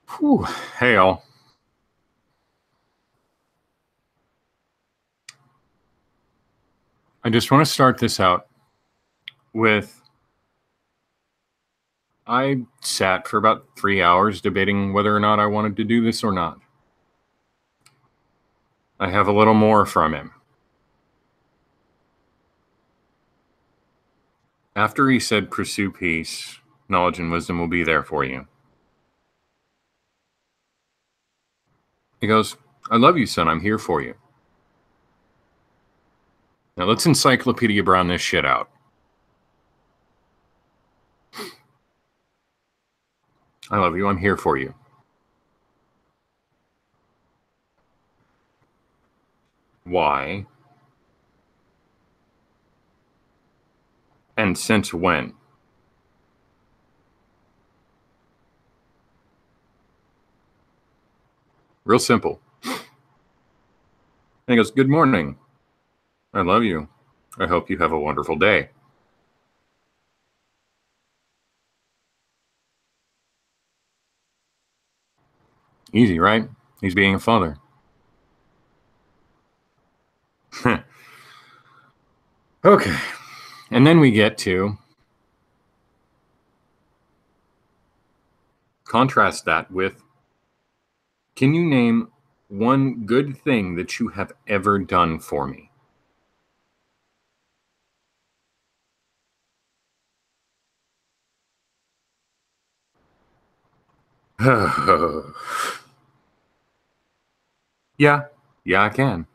Whew. Hey, all. I just want to start this out with I sat for about 3 hours debating whether or not I wanted to do this or not. I have a little more from him. After he said, pursue peace, knowledge and wisdom will be there for you. He goes, I love you, son. I'm here for you. Now let's Encyclopedia Brown this shit out. I love you. I'm here for you. Why? And since when? Real simple. And he goes, good morning. I love you. I hope you have a wonderful day. Easy, right? He's being a father. Okay. And then we get to contrast that with, can you name one good thing that you have ever done for me? Yeah, yeah, I can.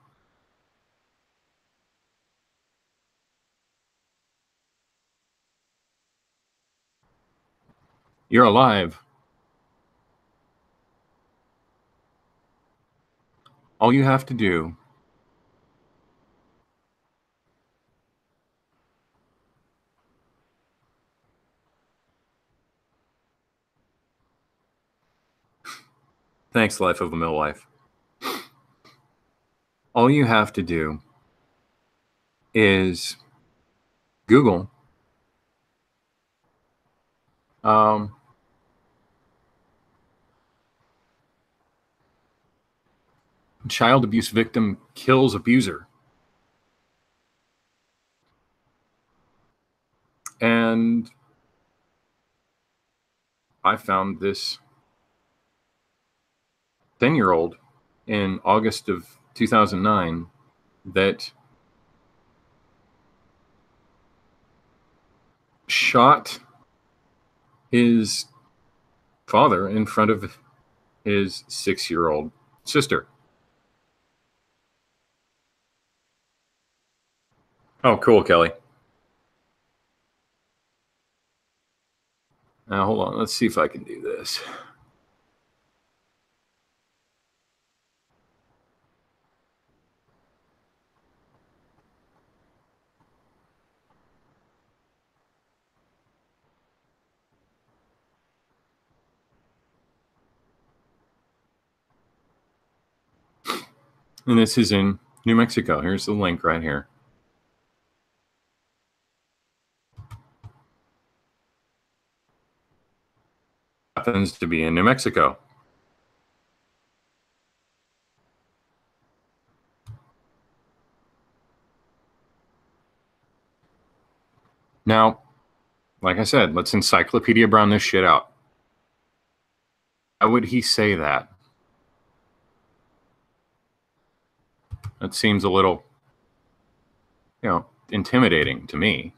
You're alive. All you have to do thanks, Life of a Mill Life. All you have to do is Google um, child abuse victim kills abuser. And I found this 10-year-old in August of 2009 that shot his father in front of his 6-year-old sister. Oh, cool, Kelly. Now, hold on. Let's see if I can do this. And this is in New Mexico. Here's the link right here. Happens to be in New Mexico. Now, like I said, let's Encyclopedia Brown this shit out. How would he say that? That seems a little, intimidating to me.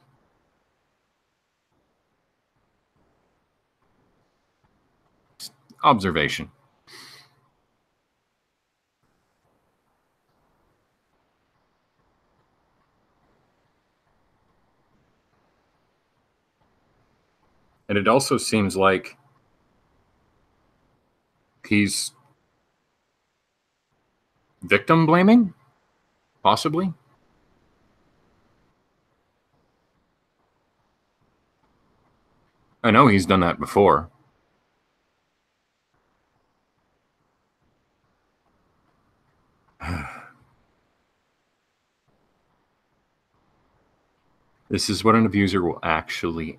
Observation. And it also seems like he's victim blaming, possibly. I know he's done that before. This is what an abuser will actually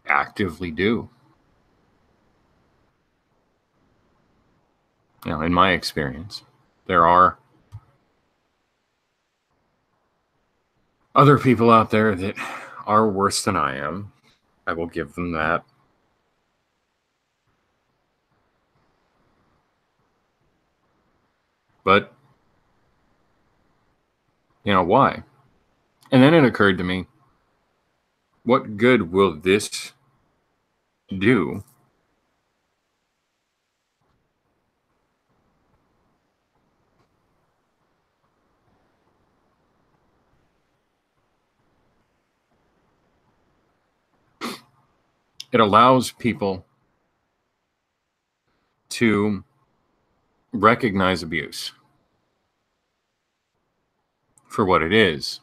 actively do. in my experience, there are other people out there that are worse than I am. I will give them that. But, why? And then it occurred to me, what good will this do? It allows people to recognize abuse for what it is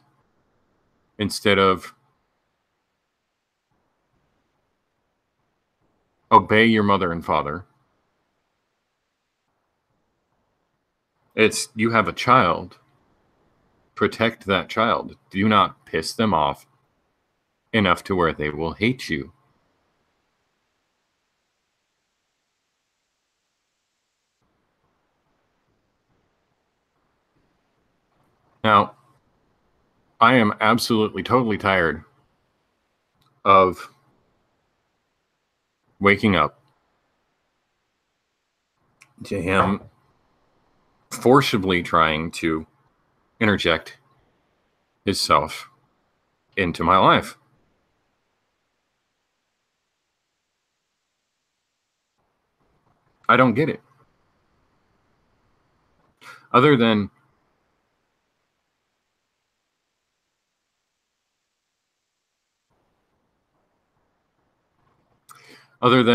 instead of obey your mother and father. It's you have a child, protect that child. Do not piss them off enough to where they will hate you. Now, I am absolutely totally tired of waking up to him forcibly trying to interject himself into my life. I don't get it. Other than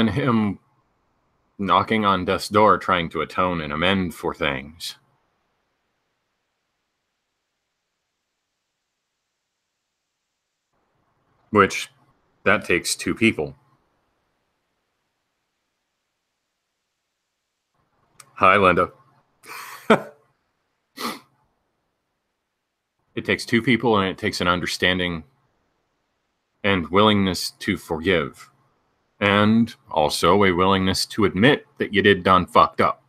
him knocking on death's door trying to atone and amend for things. Which that takes two people. Hi, Linda. It takes two people, and it takes an understanding and willingness to forgive. And also a willingness to admit that you did done fucked up.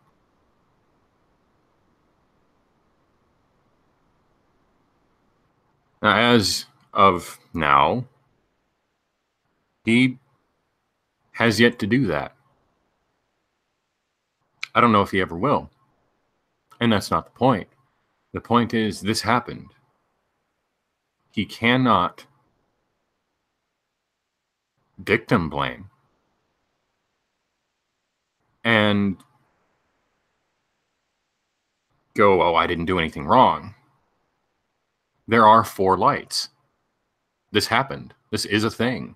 Now, as of now, he has yet to do that. I don't know if he ever will. And that's not the point. The point is, this happened. He cannot victim blame and go, oh, I didn't do anything wrong. There are four lights. This happened. This is a thing.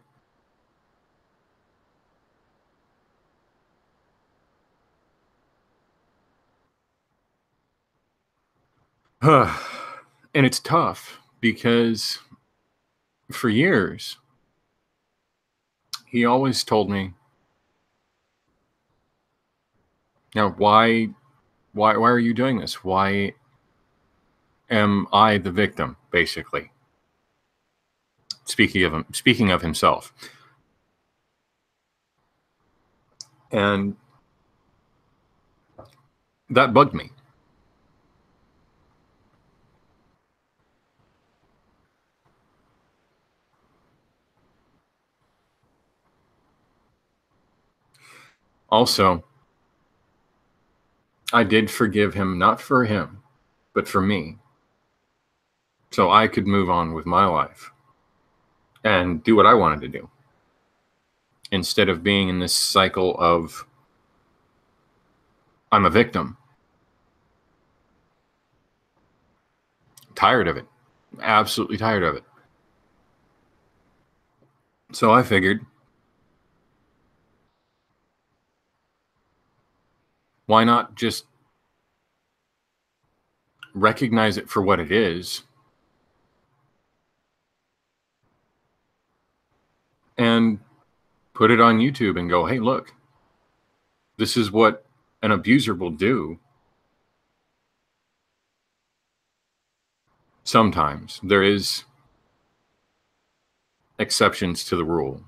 And it's tough because for years, he always told me, why are you doing this? Why am I the victim, basically? Speaking of himself. And that bugged me. Also, I did forgive him, not for him, but for me. So I could move on with my life and do what I wanted to do. Instead of being in this cycle of, I'm a victim. Tired of it. Absolutely tired of it. So I figured, why not just recognize it for what it is and put it on YouTube and go, hey, look, this is what an abuser will do. Sometimes there is exceptions to the rule.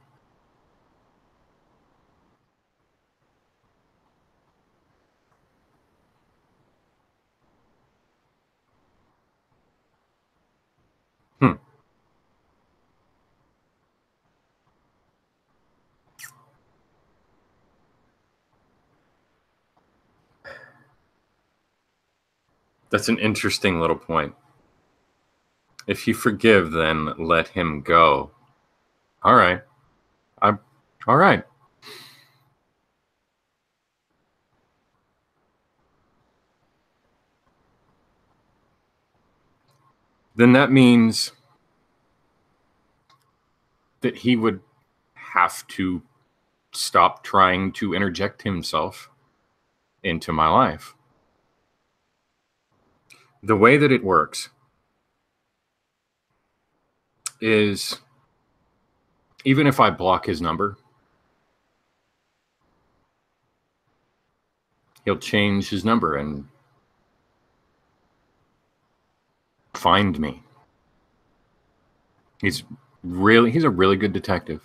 That's an interesting little point. If you forgive, then let him go. All right. I'm all right. Then that means that he would have to stop trying to interject himself into my life. The way that it works is even if I block his number, he'll change his number and find me. He's a really good detective.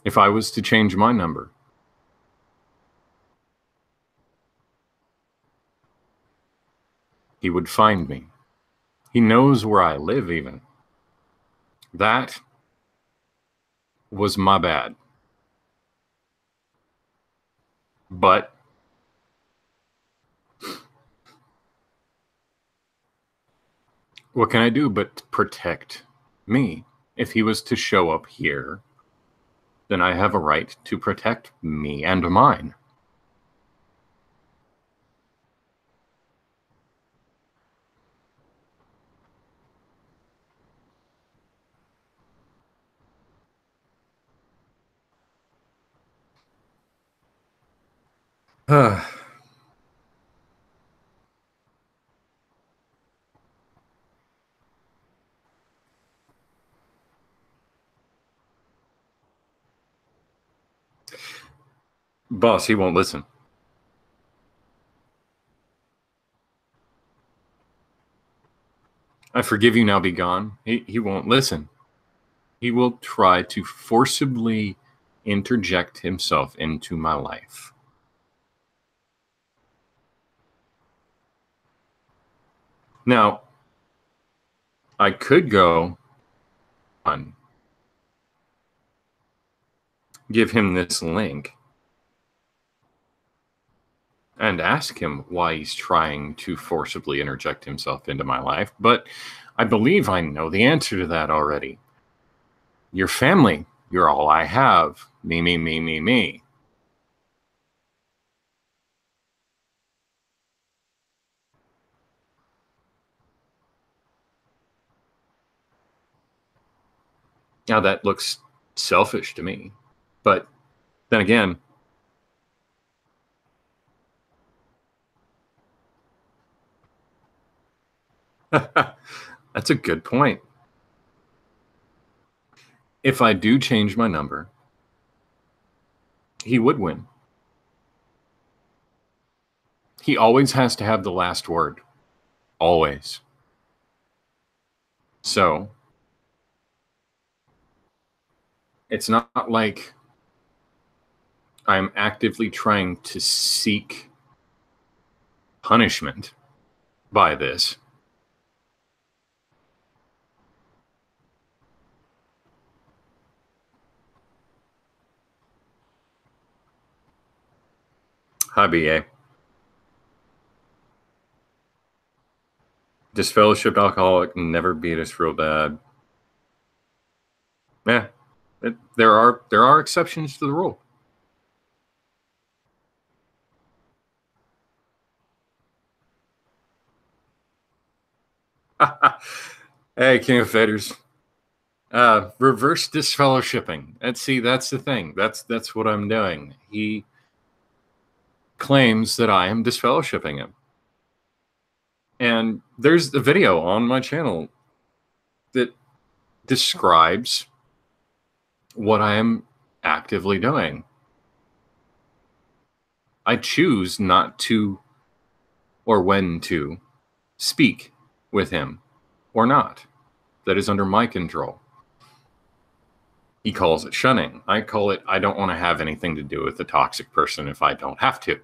If I was to change my number, he would find me. He knows where I live, even. That was my bad. But what can I do but protect me? If he was to show up here, then I have a right to protect me and mine. Boss, he won't listen. I forgive you, now be gone. He won't listen. He will try to forcibly interject himself into my life. Now, I could go on, give him this link, and ask him why he's trying to forcibly interject himself into my life, but I believe I know the answer to that already. Your family, you're all I have. Me, me, me, me, me. Now that looks selfish to me, but then again, that's a good point. If I do change my number, he would win. He always has to have the last word. Always. So it's not like I'm actively trying to seek punishment by this. Hi, BA. Disfellowshipped alcoholic, never beat us real bad. Yeah, there are exceptions to the rule. Hey, King of Faders. Reverse disfellowshipping. That's the thing. That's what I'm doing. He claims that I am disfellowshipping him. And there's the video on my channel that describes what I am actively doing. I choose not to or when to speak with him or not. That is under my control. He calls it shunning. I call it I don't want to have anything to do with a toxic person if I don't have to.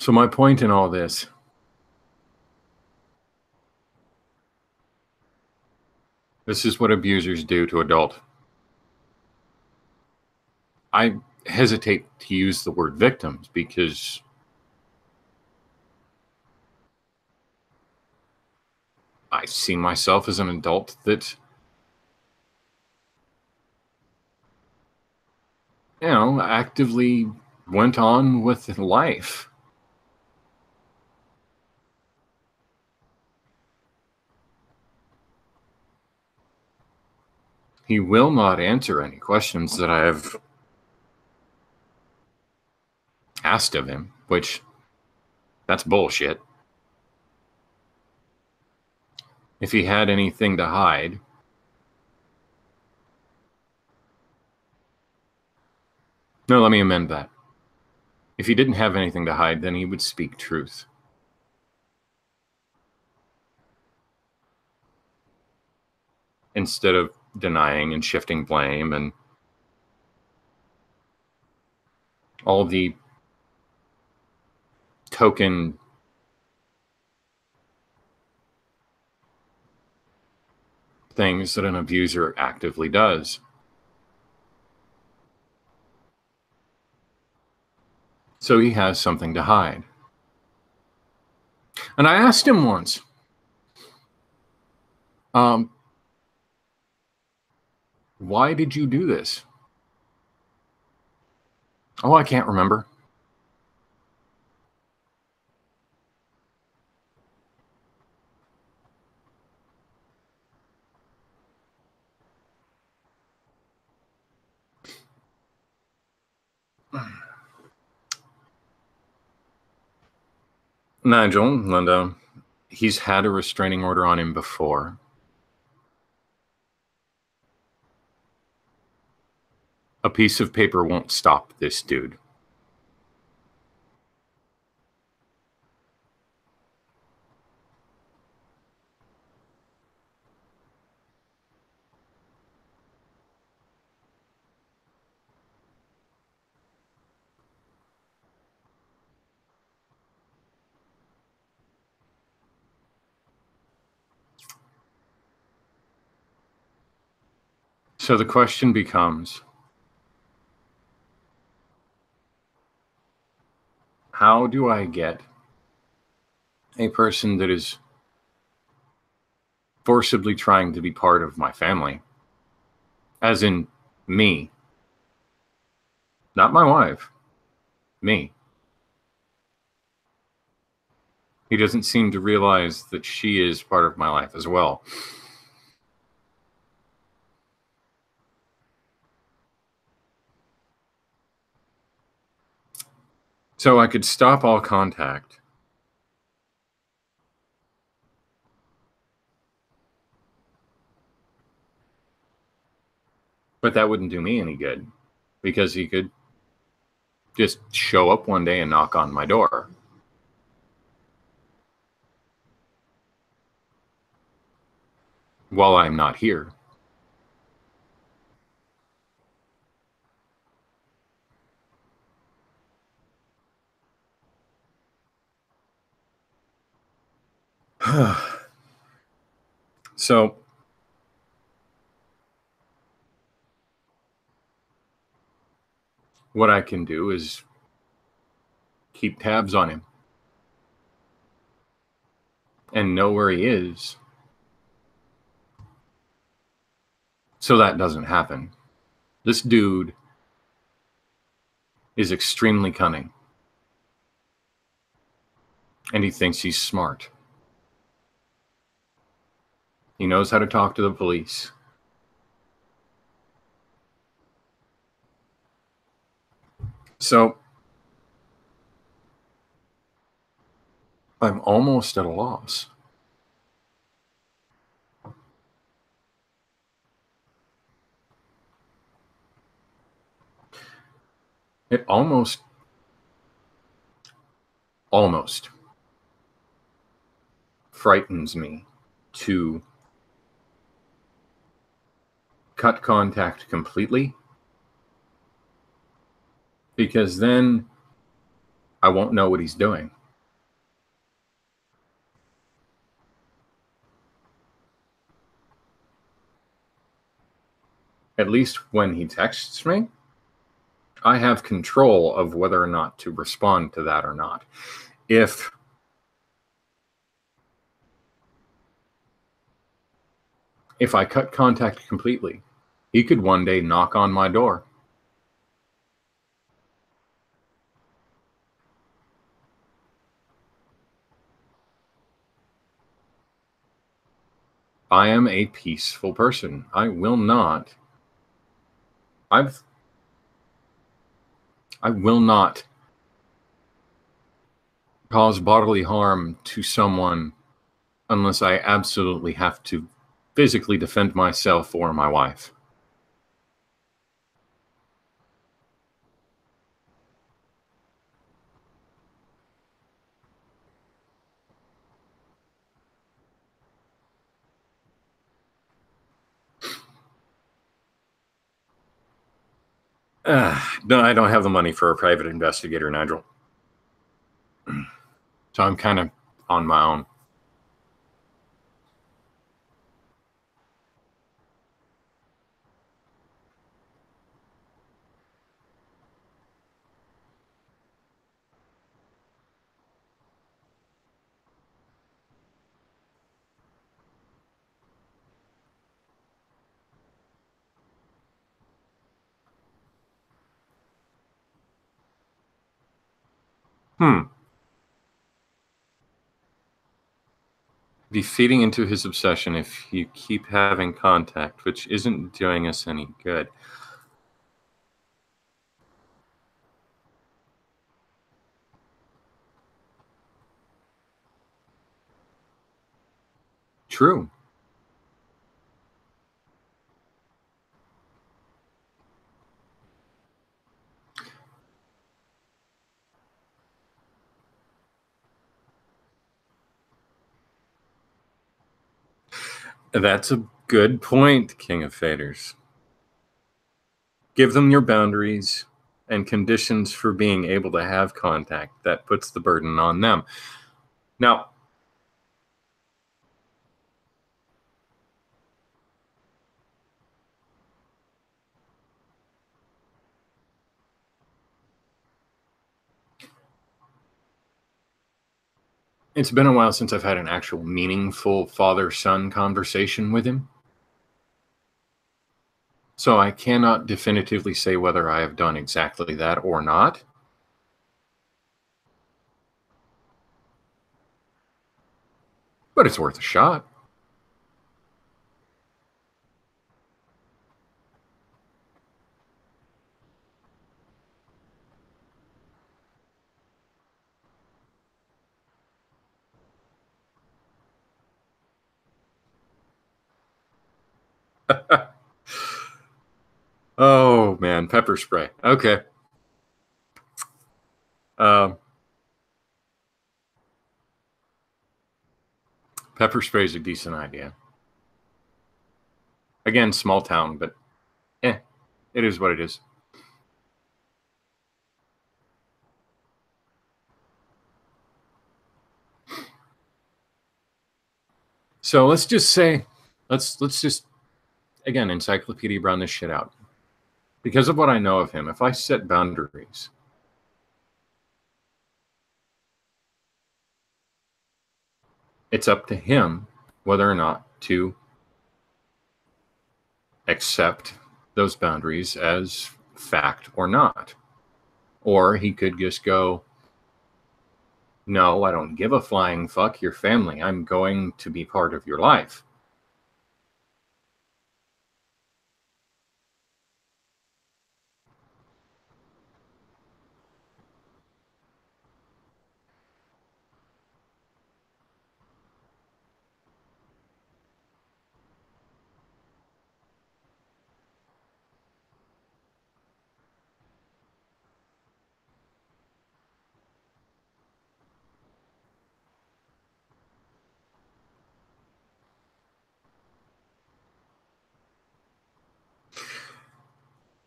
So my point in all this is what abusers do to adult. I hesitate to use the word victims because I see myself as an adult that, actively went on with life. He will not answer any questions that I have asked of him, which that's bullshit. If he had anything to hide, no, let me amend that. If he didn't have anything to hide, then he would speak truth. Instead of denying and shifting blame and all the token things that an abuser actively does. So he has something to hide. And I asked him once, why did you do this? Oh, I can't remember. Nigel, Linda, he's had a restraining order on him before. A piece of paper won't stop this dude. So the question becomes, how do I get a person that is forcibly trying to be part of my family, as in me, not my wife, me? He doesn't seem to realize that she is part of my life as well. So I could stop all contact. But that wouldn't do me any good, because he could just show up one day and knock on my door. While I'm not here. So what I can do is keep tabs on him and know where he is, so that doesn't happen. This dude is extremely cunning, and he thinks he's smart. He knows how to talk to the police. So I'm almost at a loss. It almost frightens me to cut contact completely, because then I won't know what he's doing. At least when he texts me, I have control of whether or not to respond to that or not. If I cut contact completely, he could one day knock on my door. I am a peaceful person. I will not. I will not cause bodily harm to someone unless I absolutely have to physically defend myself or my wife. No, I don't have the money for a private investigator, Nigel. So I'm kind of on my own. Be feeding into his obsession if you keep having contact, which isn't doing us any good. True. That's a good point, King of Faders. Give them your boundaries and conditions for being able to have contact. That puts the burden on them. Now, it's been a while since I've had an actual meaningful father-son conversation with him. So I cannot definitively say whether I have done exactly that or not. But it's worth a shot. Oh man, pepper spray. Okay. Um, Pepper spray is a decent idea. Again, small town, but it is what it is. So let's just say, let's just again Encyclopedia Brown this shit out. Because of what I know of him, if I set boundaries, it's up to him whether or not to accept those boundaries as fact or not. Or he could just go, no, I don't give a flying fuck. Your family. I'm going to be part of your life.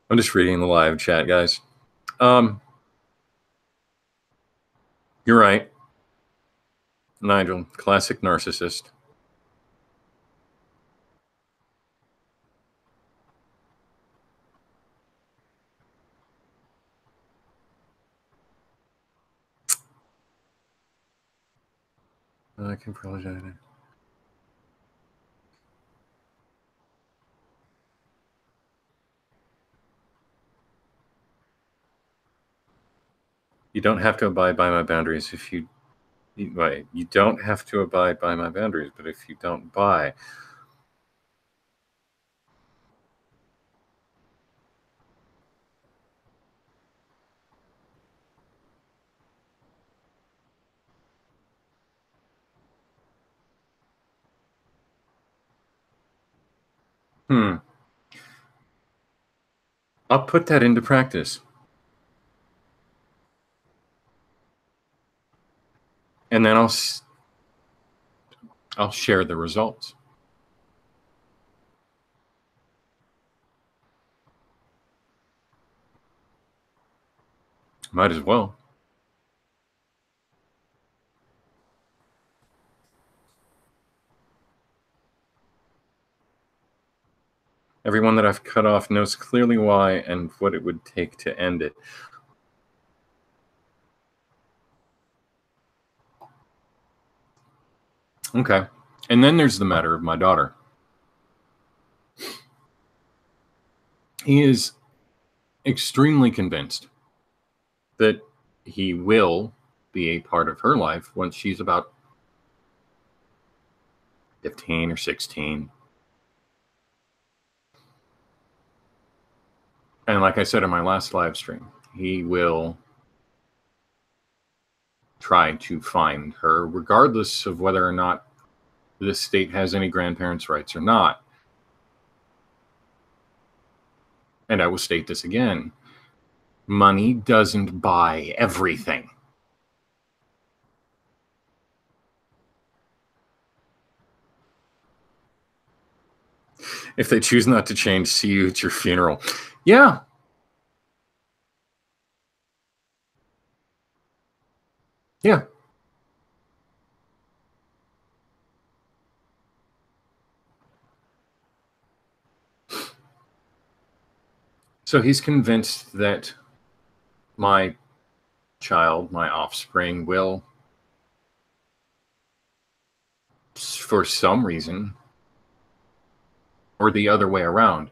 I'm just reading the live chat, guys. Um, You're right, Nigel. Classic narcissist. I can apologize. You don't have to abide by my boundaries if you don't have to abide by my boundaries, but if you don't buy. I'll put that into practice. And then I'll share the results. Might as well. Everyone that I've cut off knows clearly why and what it would take to end it. Okay. And then there's the matter of my daughter. He is extremely convinced that he will be a part of her life once she's about 15 or 16. And like I said in my last live stream, he will try to find her, regardless of whether or not this state has any grandparents' rights or not. And I will state this again: money doesn't buy everything. If they choose not to change, see you at your funeral. Yeah. Yeah. So he's convinced that my child, my offspring, will, for some reason, or the other way around,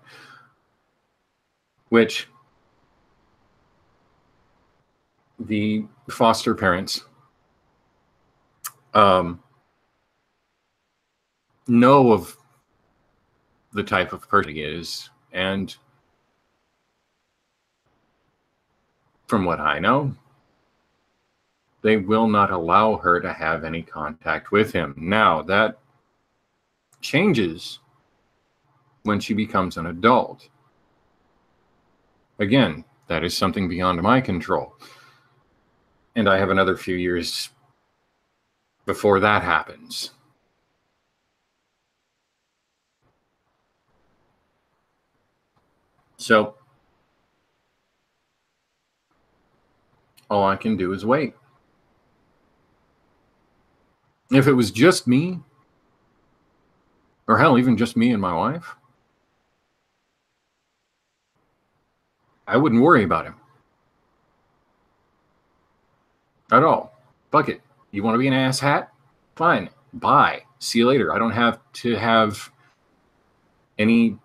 which the foster parents know of the type of person he is, and from what I know, they will not allow her to have any contact with him. Now, that changes when she becomes an adult. Again, that is something beyond my control. And I have another few years before that happens. So, all I can do is wait. If it was just me, or hell, even just me and my wife, I wouldn't worry about him at all. Fuck it. You want to be an ass hat? Fine. Bye. See you later. I don't have to have any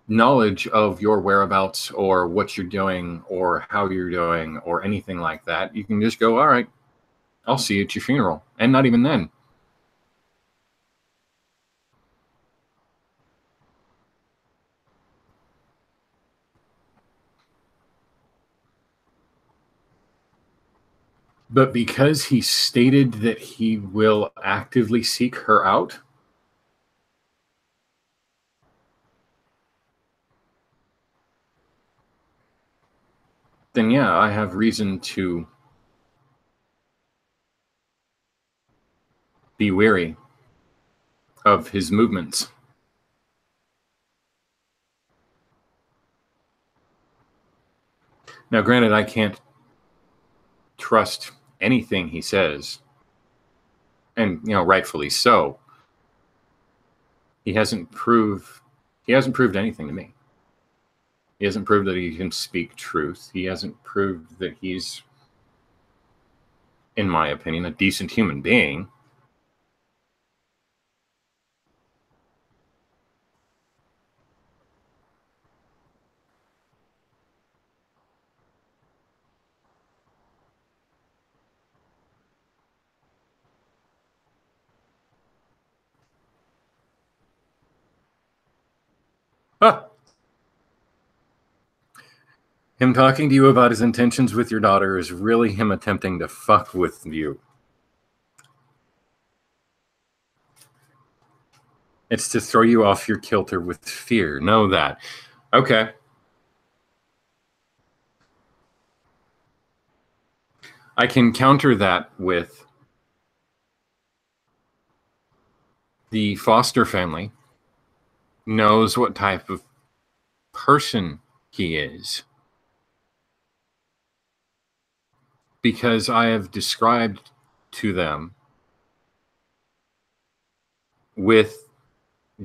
knowledge of your whereabouts or what you're doing or how you're doing or anything like that. You can just go, all right, I'll see you at your funeral. And not even then. But because he stated that he will actively seek her out, then yeah, I have reason to be wary of his movements. Now, granted, I can't trust anything he says, and rightfully so, he hasn't proved anything to me. He hasn't proved that he can speak truth. He hasn't proved that he's, in my opinion, a decent human being. Huh. Him talking to you about his intentions with your daughter is really him attempting to fuck with you. It's to throw you off your kilter with fear. Know that. Okay. I can counter that with the foster family knows what type of person he is, because I have described to them with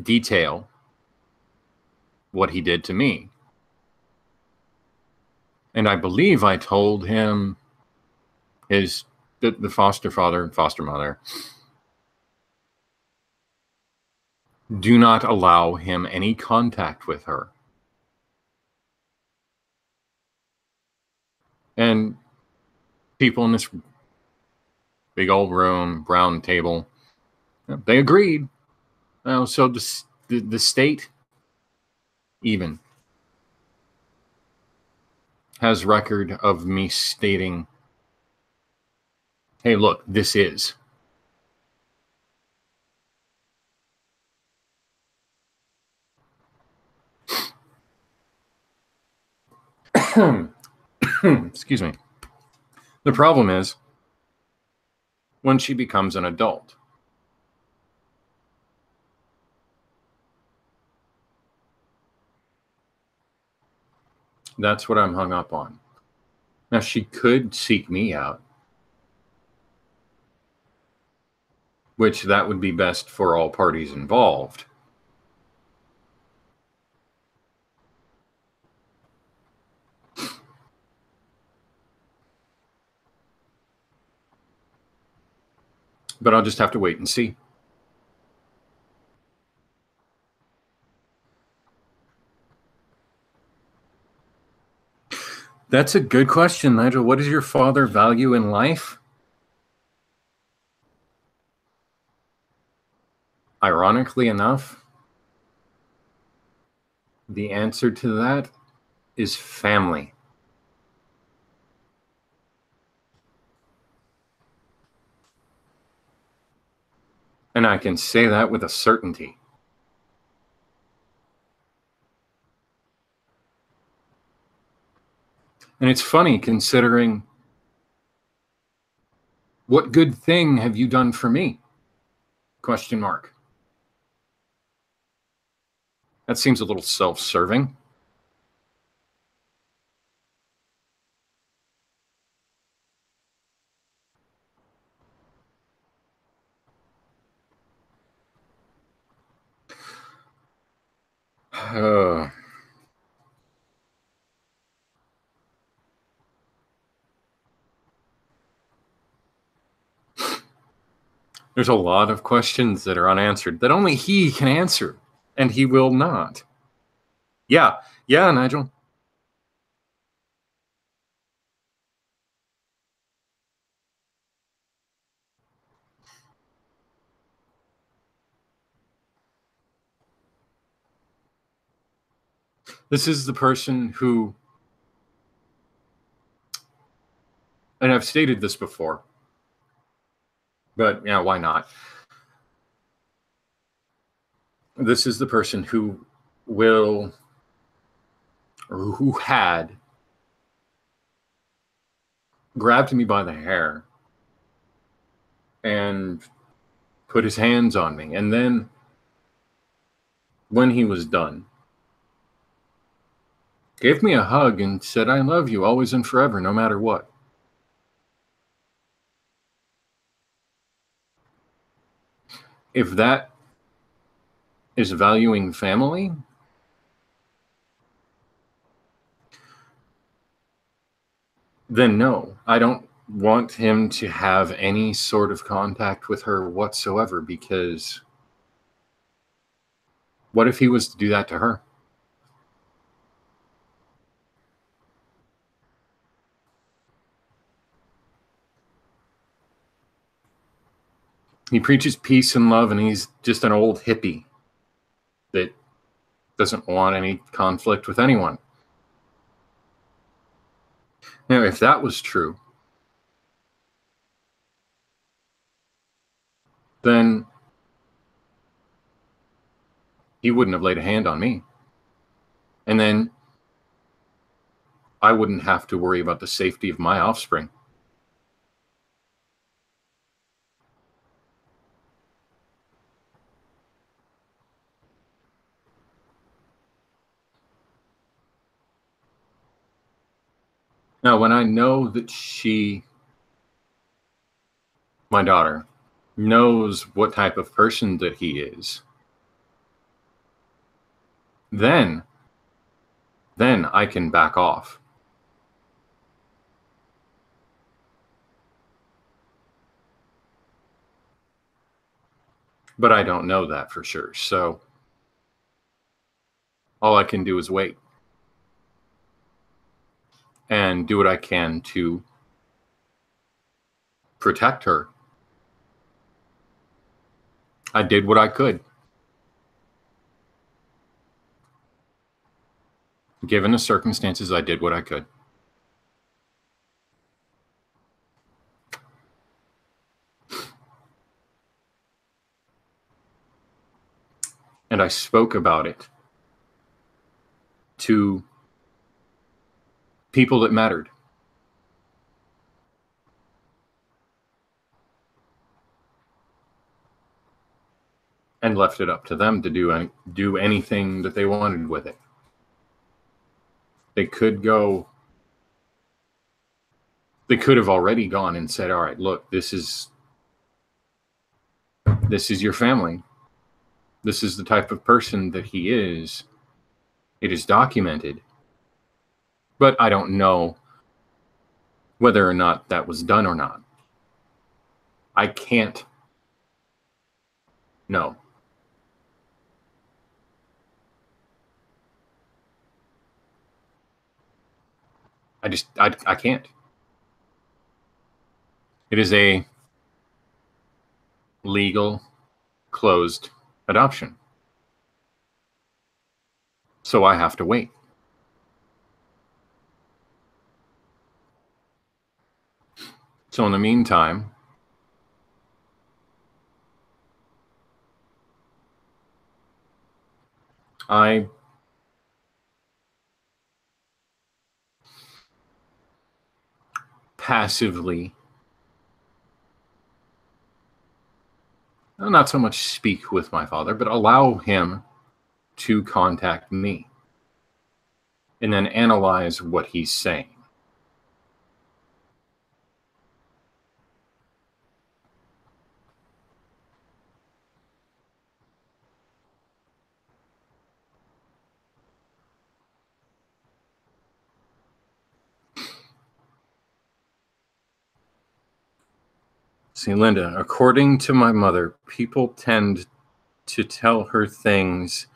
detail what he did to me. And I believe I told him the foster father and foster mother do not allow him any contact with her. And people in this big old room, brown table, they agreed. So the state even has record of me stating, hey, look, this is. Excuse me. The problem is when she becomes an adult. That's what I'm hung up on. Now, she could seek me out, which that would be best for all parties involved. But I'll just have to wait and see. That's a good question, Nigel. What does your father value in life? Ironically enough, the answer to that is family. And I can say that with a certainty. And it's funny considering, what good thing have you done for me? Question mark. That seems a little self-serving. There's a lot of questions that are unanswered that only he can answer, and he will not. Yeah, Nigel. This is the person who, and I've stated this before, but yeah, why not? This is the person who will, or who had, grabbed me by the hair and put his hands on me. And then when he was done, gave me a hug and said, I love you always and forever, no matter what. if that is valuing family, then no, I don't want him to have any sort of contact with her whatsoever, because what if he was to do that to her? He preaches peace and love, and he's just an old hippie that doesn't want any conflict with anyone. Now, if that was true, then he wouldn't have laid a hand on me. And then I wouldn't have to worry about the safety of my offspring. Now, when I know that my daughter, knows what type of person that he is, then I can back off. But I don't know that for sure. So all I can do is wait and do what I can to protect her. I did what I could. Given the circumstances, I did what I could. And I spoke about it to people that mattered. And left it up to them to do anything that they wanted with it. They could have already gone and said, all right, look, this is your family. This is the type of person that he is. It is documented. But I don't know whether or not that was done or not. I can't know. I can't. It is a legal, closed adoption. So I have to wait. So in the meantime, I passively, not so much speak with my father, but allow him to contact me and then analyze what he's saying. See, Linda, according to my mother, people tend to tell her things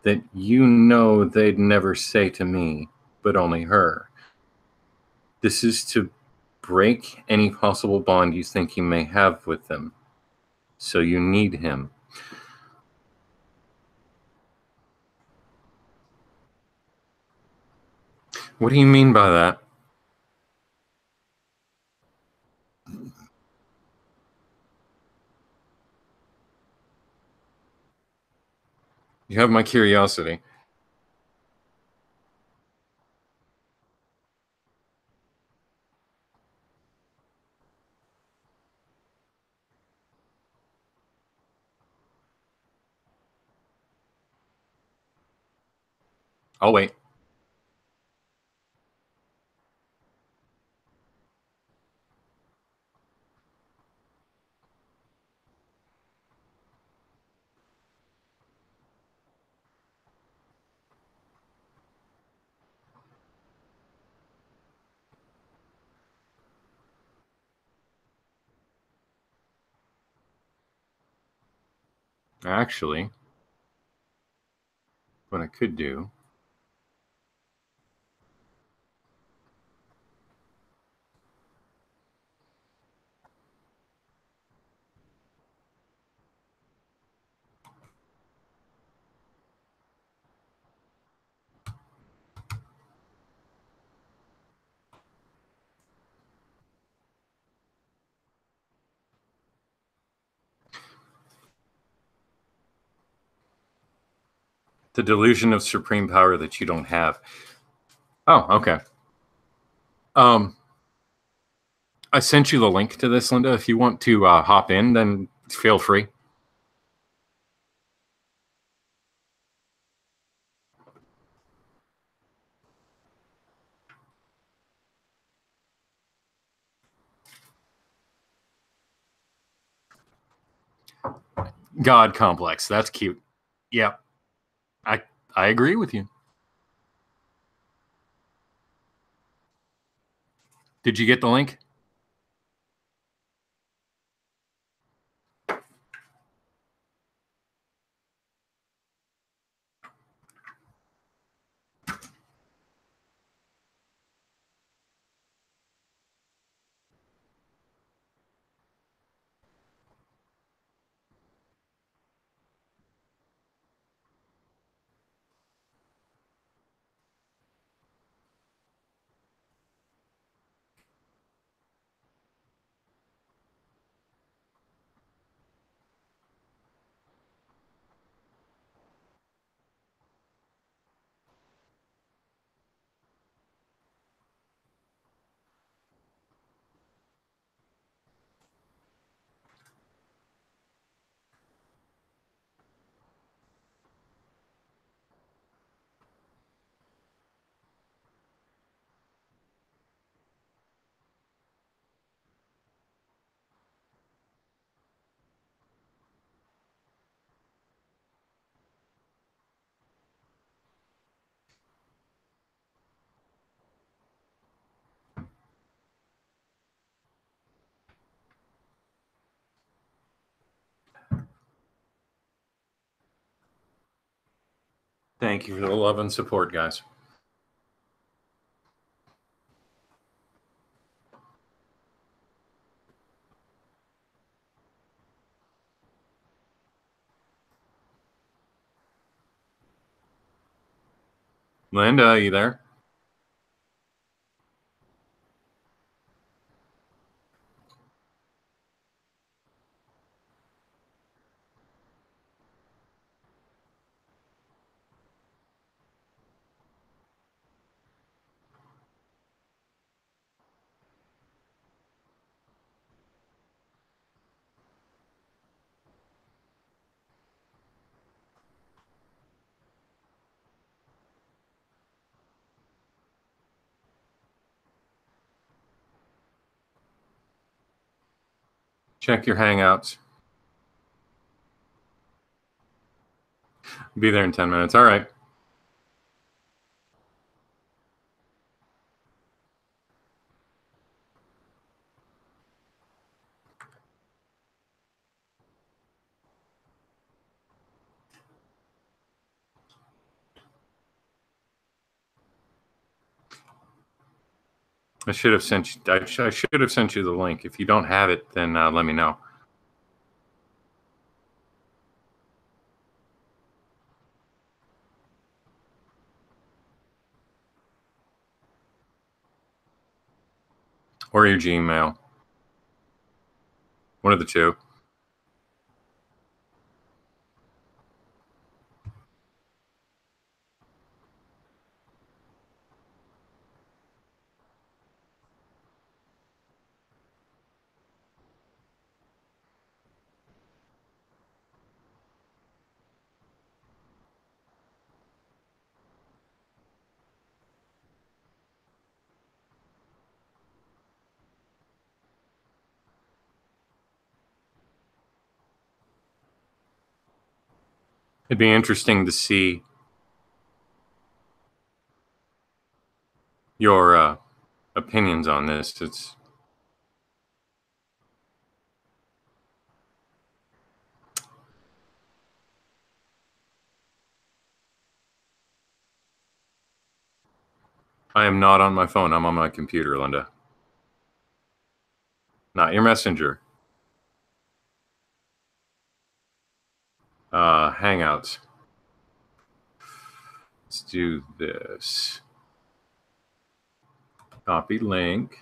that they'd never say to me, but only her. This is to break any possible bond you think you may have with them. So you need him. What do you mean by that? You have my curiosity. I'll wait. Actually, what I could do. The delusion of supreme power that you don't have. Oh, okay. I sent you the link to this, Linda. If you want to hop in, then feel free. God complex. That's cute. Yeah, I agree with you. Did you get the link? Thank you for the love and support, guys. Linda, are you there? Check your Hangouts. Be there in 10 minutes. All right. I should have sent you. I should have sent you the link. If you don't have it, then let me know. Or your Gmail. One of the two. It'd be interesting to see your opinions on this. I am not on my phone. I'm on my computer, Linda. Not your messenger. Hangouts. Let's do this. Copy link.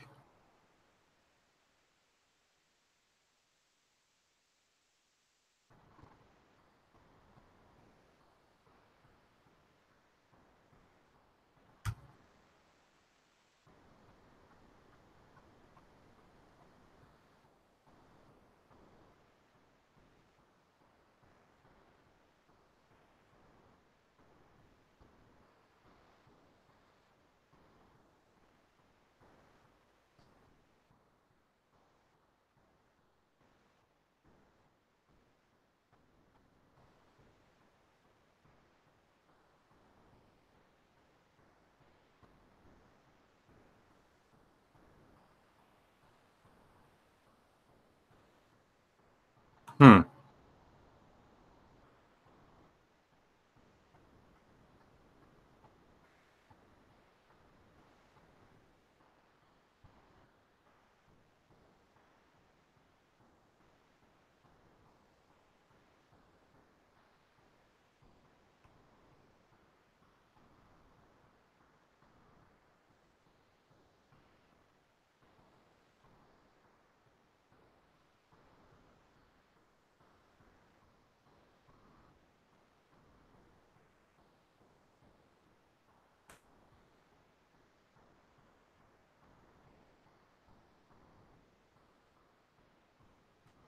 Hmm.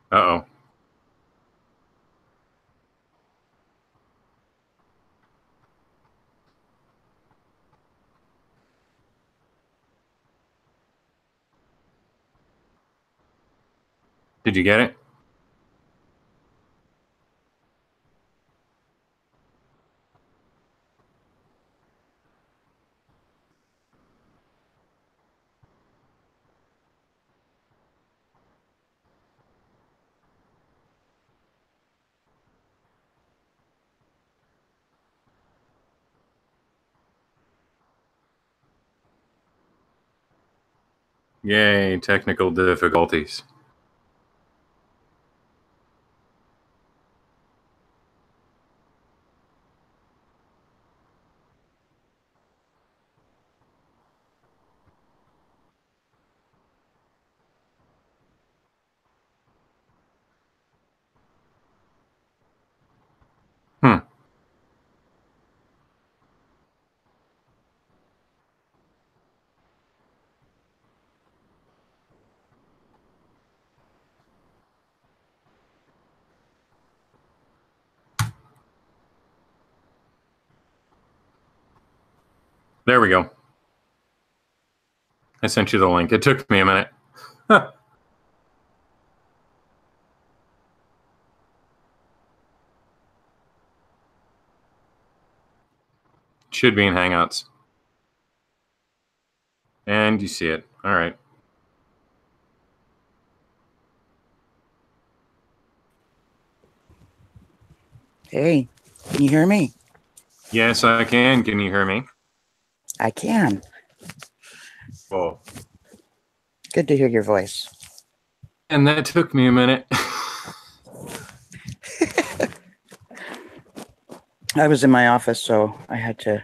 Uh-oh. Did you get it? Yay, technical difficulties. Hmm. There we go. I sent you the link. It took me a minute. Huh. Should be in Hangouts. And you see it. All right. Hey, can you hear me? Yes, I can. Can you hear me? I can. Whoa. Good to hear your voice. And that took me a minute. I was in my office, so I had to,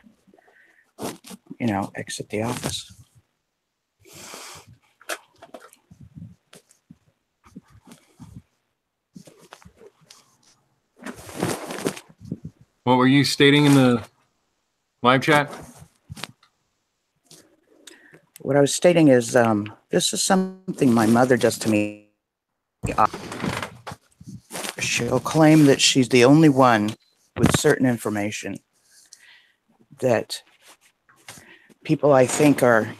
exit the office. What were you stating in the live chat? What I was stating is this is something my mother does to me. She'll claim that she's the only one with certain information that people I think are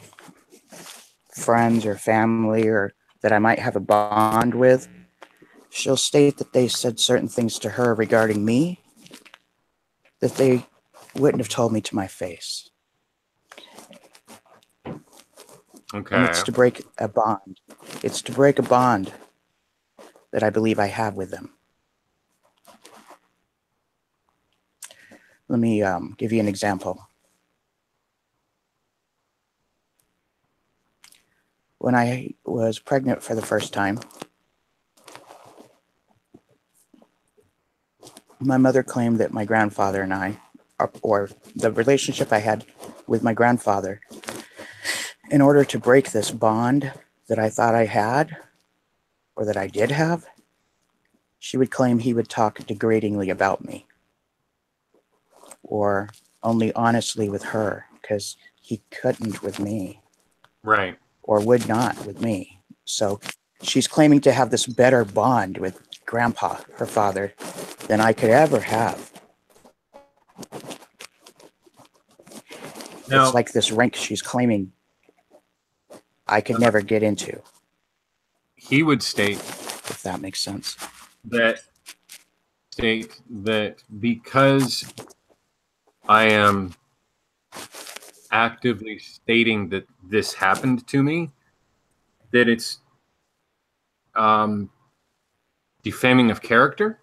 friends or family or that I might have a bond with. She'll state that they said certain things to her regarding me that they wouldn't have told me to my face. Okay. And it's to break a bond. It's to break a bond that I believe I have with them. Let me give you an example. when I was pregnant for the first time, my mother claimed that my grandfather and I, or the relationship I had with my grandfather, in order to break this bond that I thought I had, or that I did have, she would claim he would talk degradingly about me, or only honestly with her, because he couldn't with me. Right. Or would not with me. So she's claiming to have this better bond with Grandpa, her father, than I could ever have. Now, it's like this rank she's claiming I could never get into, he would state if that makes sense. that because I am actively stating that this happened to me, that it's defaming of character.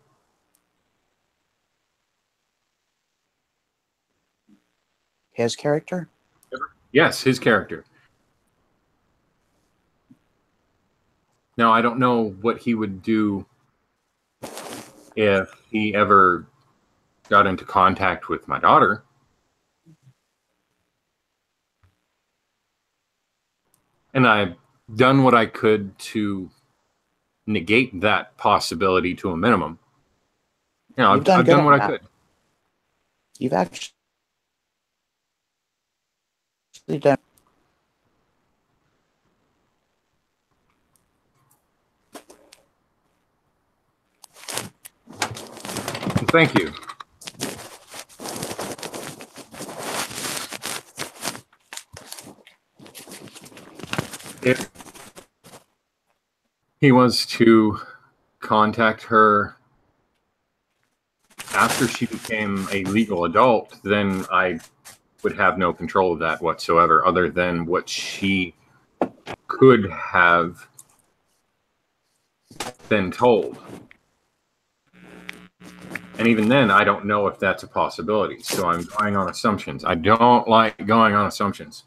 His character? Yes, his character. Now, I don't know what he would do if he ever got into contact with my daughter. And I've done what I could to negate that possibility to a minimum. You know, I've done what I could. You've actually done. Thank you. If he was to contact her after she became a legal adult, then I would have no control of that whatsoever, other than what she could have been told. And even then, I don't know if that's a possibility. So I'm going on assumptions. I don't like going on assumptions.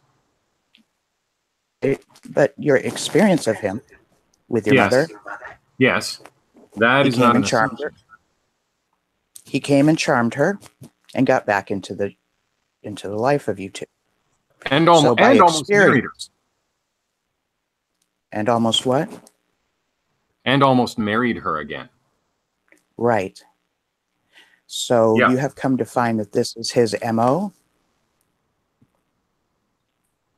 But your experience of him with your mother. Yes. That is not an assumption. He came and charmed her and got back into the life of you two. And almost married her. And almost what? And almost married her again. Right. So you have come to find that this is his MO?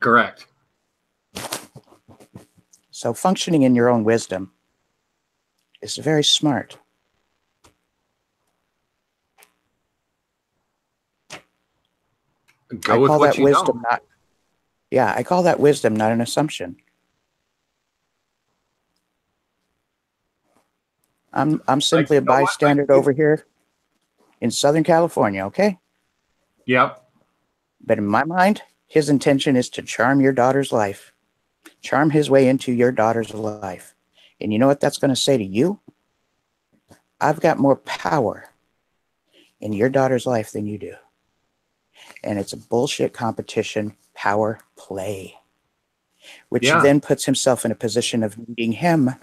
Correct. So functioning in your own wisdom is very smart. Go with what you know. I call that wisdom, not an assumption. I'm simply a bystander over here in Southern California, okay? Yep. But in my mind, his intention is to charm your daughter's life. Charm his way into your daughter's life. And you know what that's going to say to you? I've got more power in your daughter's life than you do. And it's a bullshit competition power play, which then puts himself in a position of needing him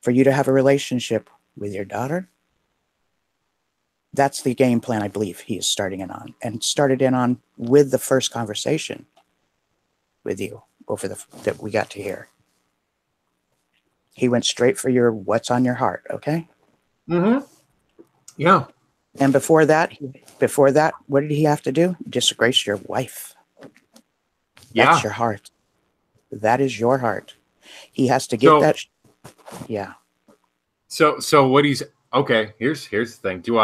for you to have a relationship with your daughter. That's the game plan I believe he is starting in on, and started in on with the first conversation with you that we got to hear. He went straight for your what's on your heart, okay? Mm-hmm. Yeah. And before that, what did he have to do? Disgrace your wife. That's your heart. That is your heart. He has to get that. Yeah. So what he's okay. Here's the thing. Do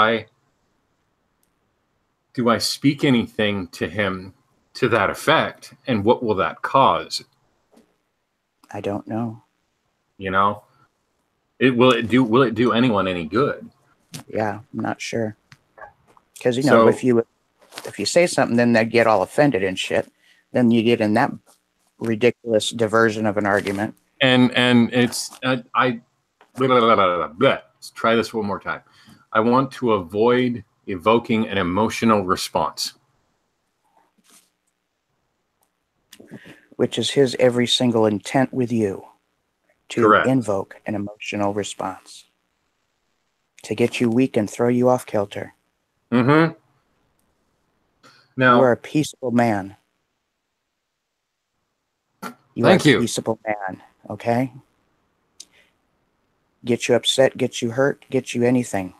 I speak anything to him to that effect, and what will that cause? I don't know. You know, will it do anyone any good? Yeah, I'm not sure. Because if you say something, then they get all offended and shit. Then you get in that ridiculous diversion of an argument. And it's let's try this one more time. I want to avoid evoking an emotional response. which is his every single intent with you to Correct. invoke an emotional response, to get you weak and throw you off kilter. Mm-hmm. Now, you are a peaceable man. Thank you. A peaceable man, okay? Get you upset, get you hurt, get you anything.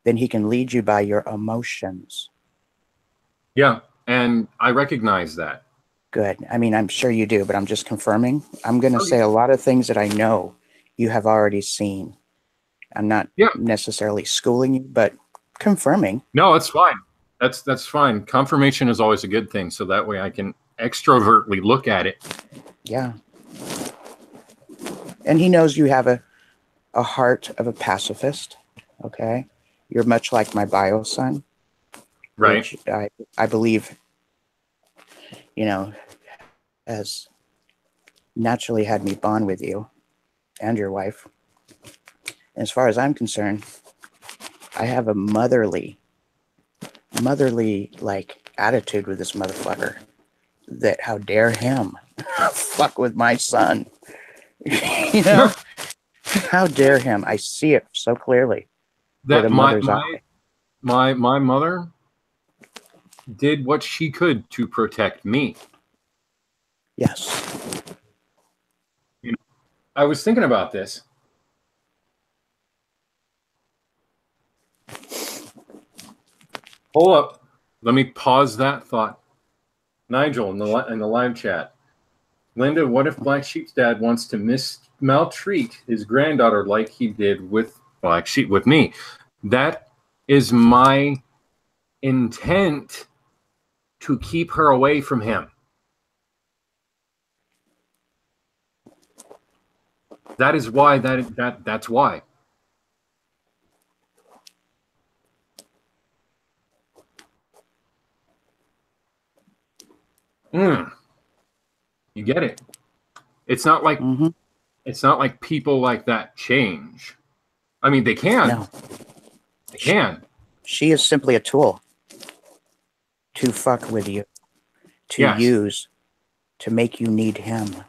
Then he can lead you by your emotions. Yeah, and I recognize that. Good. I mean, I'm sure you do, but I'm just confirming. I'm going to say a lot of things that I know you have already seen. I'm not necessarily schooling you, but confirming. No, it's fine. That's fine. Confirmation is always a good thing, so that way I can extrovertly look at it. Yeah. And he knows you have a heart of a pacifist, okay? You're much like my bio son. Right. Which I believe, you know, has naturally had me bond with you and your wife. As far as I'm concerned, I have a motherly like attitude with this motherfucker. That how dare him fuck with my son? You know, how dare him? I see it so clearly. That my mother did what she could to protect me. Yes. You know, I was thinking about this. Hold up. Let me pause that thought. Nigel in the live chat. Linda, what if Black Sheep's dad wants to maltreat his granddaughter like he did with Black Sheep with me? That is my intent to keep her away from him. That is why that's why. You get it. It's not like it's not like people like that change. I mean, they can. No. They can. She is simply a tool to fuck with you, to use, to make you need him,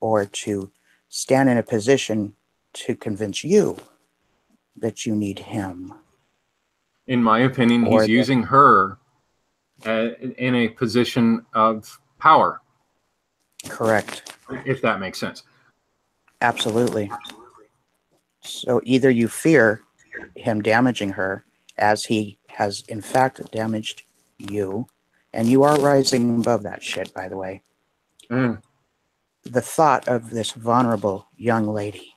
or to stand in a position to convince you that you need him. In my opinion, he's using her in a position of power. Correct. If that makes sense. Absolutely. So either you fear him damaging her, as he has in fact damaged you, and you are rising above that shit, by the way. The thought of this vulnerable young lady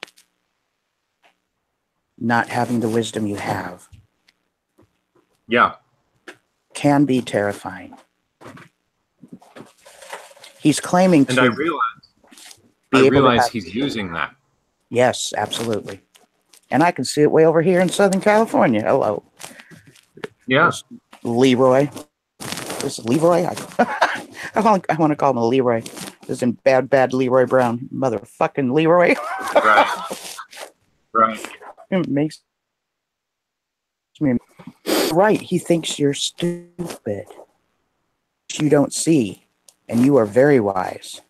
not having the wisdom you have, can be terrifying. He's claiming and to. I realize he's using that. Yes, absolutely. And I can see it way over here in Southern California. Hello. Yeah. Leroy. This is Leroy. I want to call him a Leroy. This is in bad Leroy Brown. Motherfucking Leroy. Right. It makes me right. He thinks you're stupid. You don't see. And you are very wise.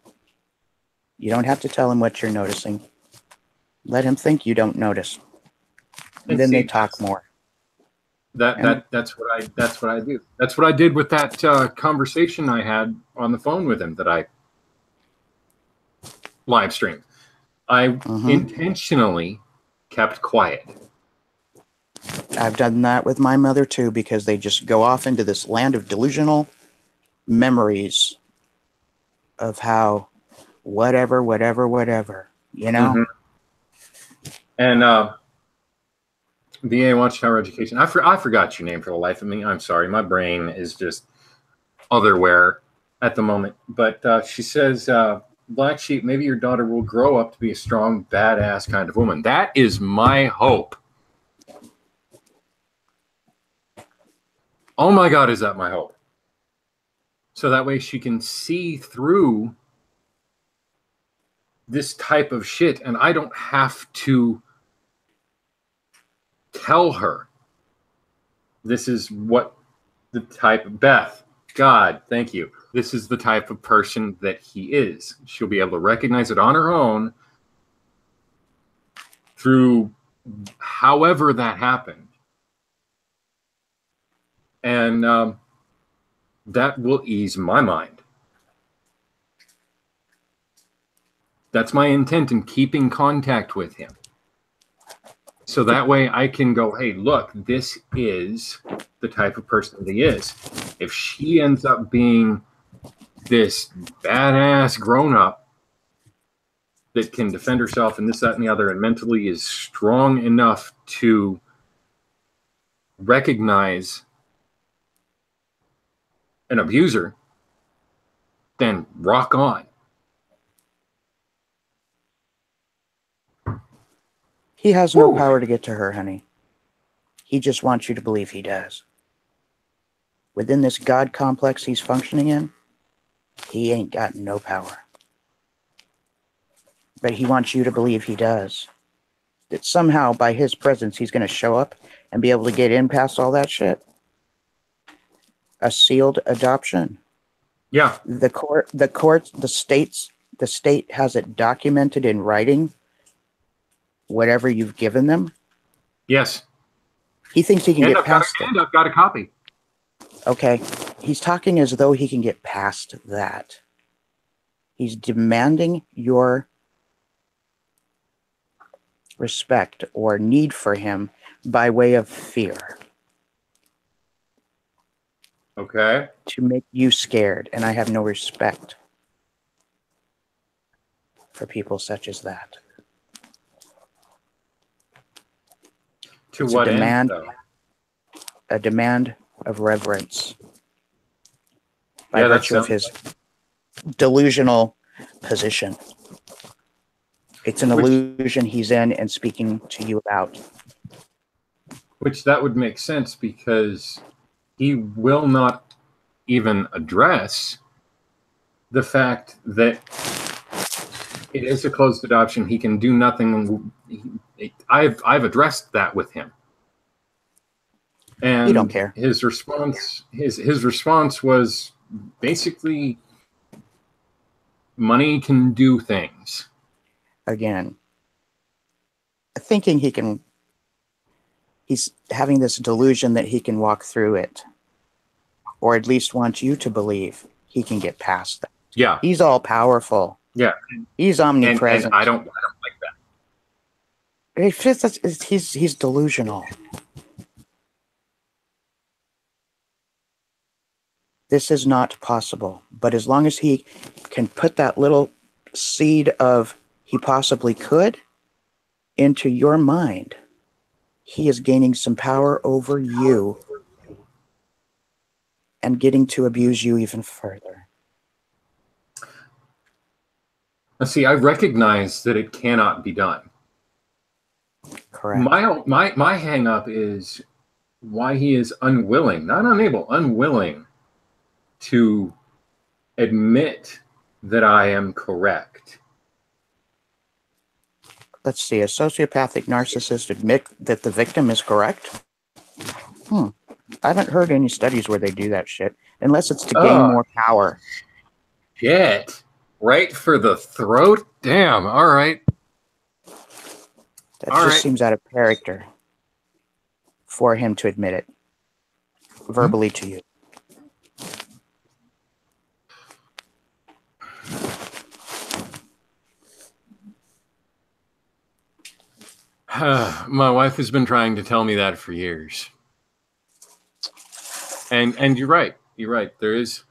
You don't have to tell him what you're noticing. Let him think you don't notice. And then they talk more. That's what I do. That's what I did with that conversation I had on the phone with him that I live streamed. I intentionally kept quiet. I've done that with my mother too, because they just go off into this land of delusional memories of how whatever, you know? And VA Watchtower Education. I forgot your name for the life of me. I'm sorry. My brain is just otherwhere at the moment. But she says, Black Sheep, maybe your daughter will grow up to be a strong, badass kind of woman. That is my hope. Oh my God, is that my hope? So that way she can see through this type of shit, and I don't have to tell her this is what the type of Beth. God, thank you. This is the type of person that he is. She'll be able to recognize it on her own through however that happened. And that will ease my mind. That's my intent in keeping contact with him. So that way I can go, hey, look, this is the type of person that he is. If she ends up being this badass grown-up that can defend herself and this, that, and the other, and mentally is strong enough to recognize an abuser, then rock on. He has no power to get to her, honey. He just wants you to believe he does. Within this God complex he's functioning in, he ain't got no power. But he wants you to believe he does. That somehow, by his presence, he's going to show up and be able to get in past all that shit. A sealed adoption. Yeah. The state has it documented in writing. Whatever you've given them. Yes. He thinks he can get past it. And I've got a copy. Okay. He's talking as though he can get past that. He's demanding your respect or need for him by way of fear. Okay. To make you scared. And I have no respect for people such as that. To what end, though? A demand of reverence by virtue of his delusional position. It's an illusion he's in and speaking to you about. Which that would make sense because he will not even address the fact that it is a closed adoption. He can do nothing. I've addressed that with him, and you don't care. His response was basically, "Money can do things." Again, thinking he's having this delusion that he can walk through it, or at least wants you to believe he can get past that. Yeah, he's all powerful. Yeah, he's omnipresent. And I don't like that. He's delusional. This is not possible. But as long as he can put that little seed of he possibly could into your mind, he is gaining some power over you and getting to abuse you even further. See, I recognize that it cannot be done. Correct. My hang up is why he is unwilling, not unable, unwilling to admit that I am correct. Let's see, a sociopathic narcissist admit that the victim is correct? I haven't heard any studies where they do that shit, unless it's to gain more power. Shit. Right for the throat? Damn, all right. That seems out of character for him to admit it verbally to you. My wife has been trying to tell me that for years. And you're right. You're right. There is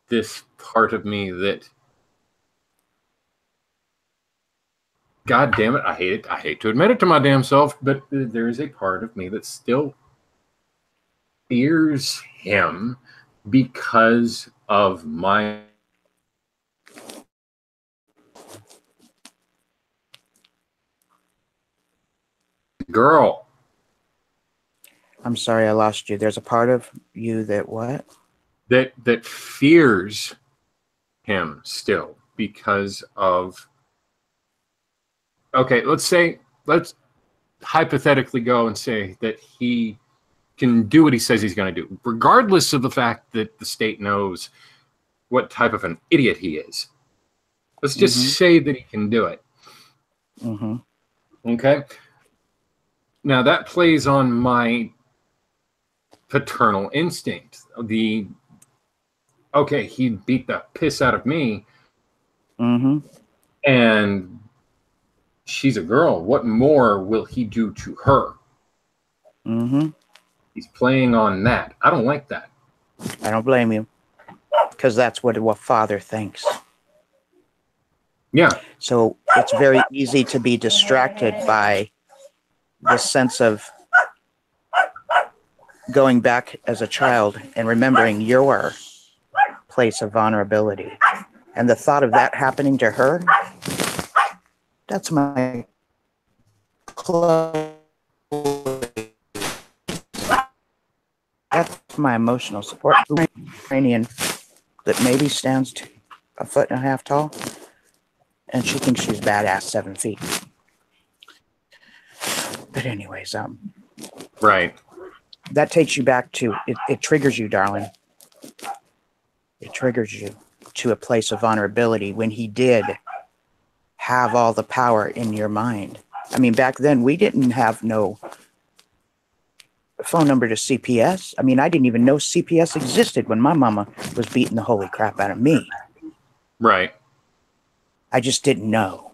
this part of me that, God damn it, I hate it. I hate to admit it to my damn self, but there is a part of me that still fears him because of my girl. I'm sorry, I lost you. There's a part of you that what? That fears him still because of. Okay, let's hypothetically go and say that he can do what he says he's going to do, regardless of the fact that the state knows what type of an idiot he is. Let's just say that he can do it. Okay? Now, that plays on my paternal instinct. Okay, he beat the piss out of me. And she's a girl. What more will he do to her? He's playing on that. I don't like that. I don't blame you. Because that's what a father thinks. Yeah. So it's very easy to be distracted by the sense of going back as a child and remembering your place of vulnerability. And the thought of that happening to her, that's my that's my emotional support. Ukrainian that maybe stands 1.5 feet tall, and she thinks she's badass 7 feet. But anyways, right. That takes you back to it triggers you, darling. It triggers you to a place of vulnerability when he did have all the power in your mind. I mean, back then we didn't have no phone number to CPS. I mean, I didn't even know CPS existed when my mama was beating the holy crap out of me. Right. I just didn't know.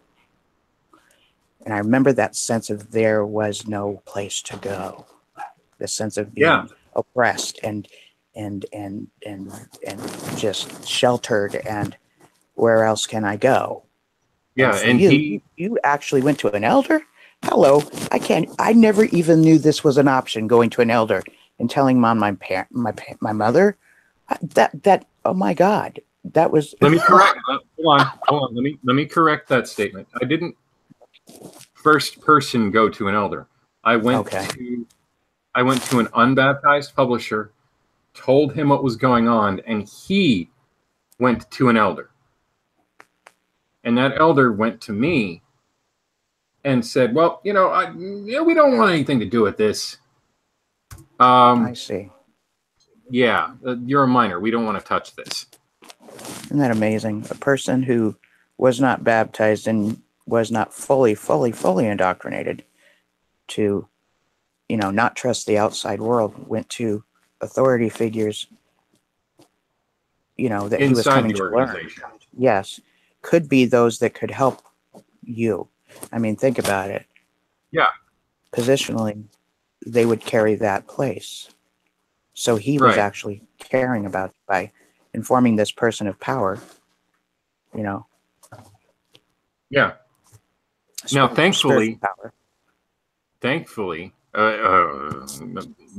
And I remember that sense of there was no place to go. The sense of being oppressed and just sheltered, and where else can I go? Yeah, and you actually went to an elder? Hello, I never even knew this was an option, going to an elder and telling mom my mother that oh my God, that was. Let me correct. Hold on. Let me correct that statement. I didn't first person go to an elder. I went to an unbaptized publisher, told him what was going on, and he went to an elder. And that elder went to me and said, well, we don't want anything to do with this. I see. Yeah, you're a minor. We don't want to touch this. Isn't that amazing? A person who was not baptized and was not fully indoctrinated to, not trust the outside world, went to authority figures, that he was coming to learn. Yes. Could be those that could help you. I mean, think about it. Yeah. Positionally, they would carry that place. So he was actually caring about it by informing this person of power, Yeah. Now, thankfully,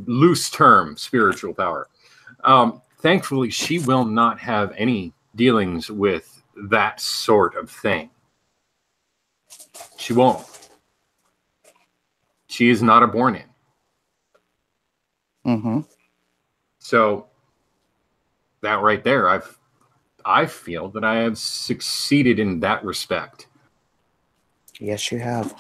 loose term, spiritual power. Thankfully, she will not have any dealings with that sort of thing. She won't. She is not a born in. So that right there, I feel that I have succeeded in that respect. Yes, you have.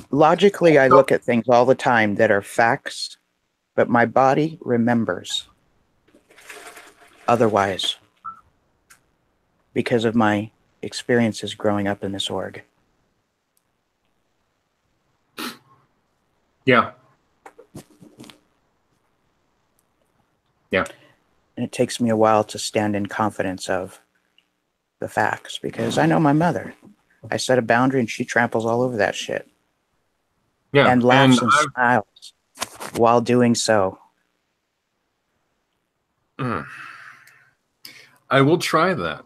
Logically, I look at things all the time that are facts, but my body remembers otherwise because of my experiences growing up in this org. Yeah. Yeah. And it takes me a while to stand in confidence of the facts because I know my mother. I set a boundary and she tramples all over that shit. Yeah. And laughs and smiles while doing so. I will try that.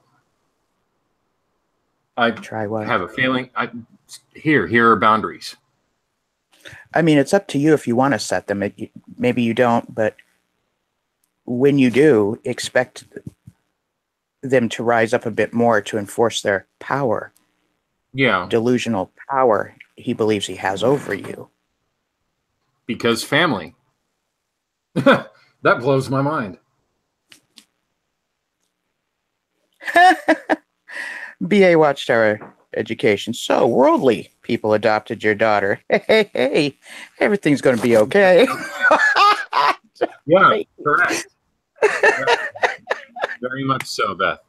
Try what? Have a feeling. Here are boundaries. I mean, it's up to you if you want to set them. Maybe you don't, but when you do, expect them to rise up a bit more to enforce their power. Yeah. Delusional power he believes he has over you. Because family. That blows my mind. BA Watchtower Education. So, worldly people adopted your daughter. Hey, everything's going to be okay. Yeah, Right. correct. Very much so, Beth.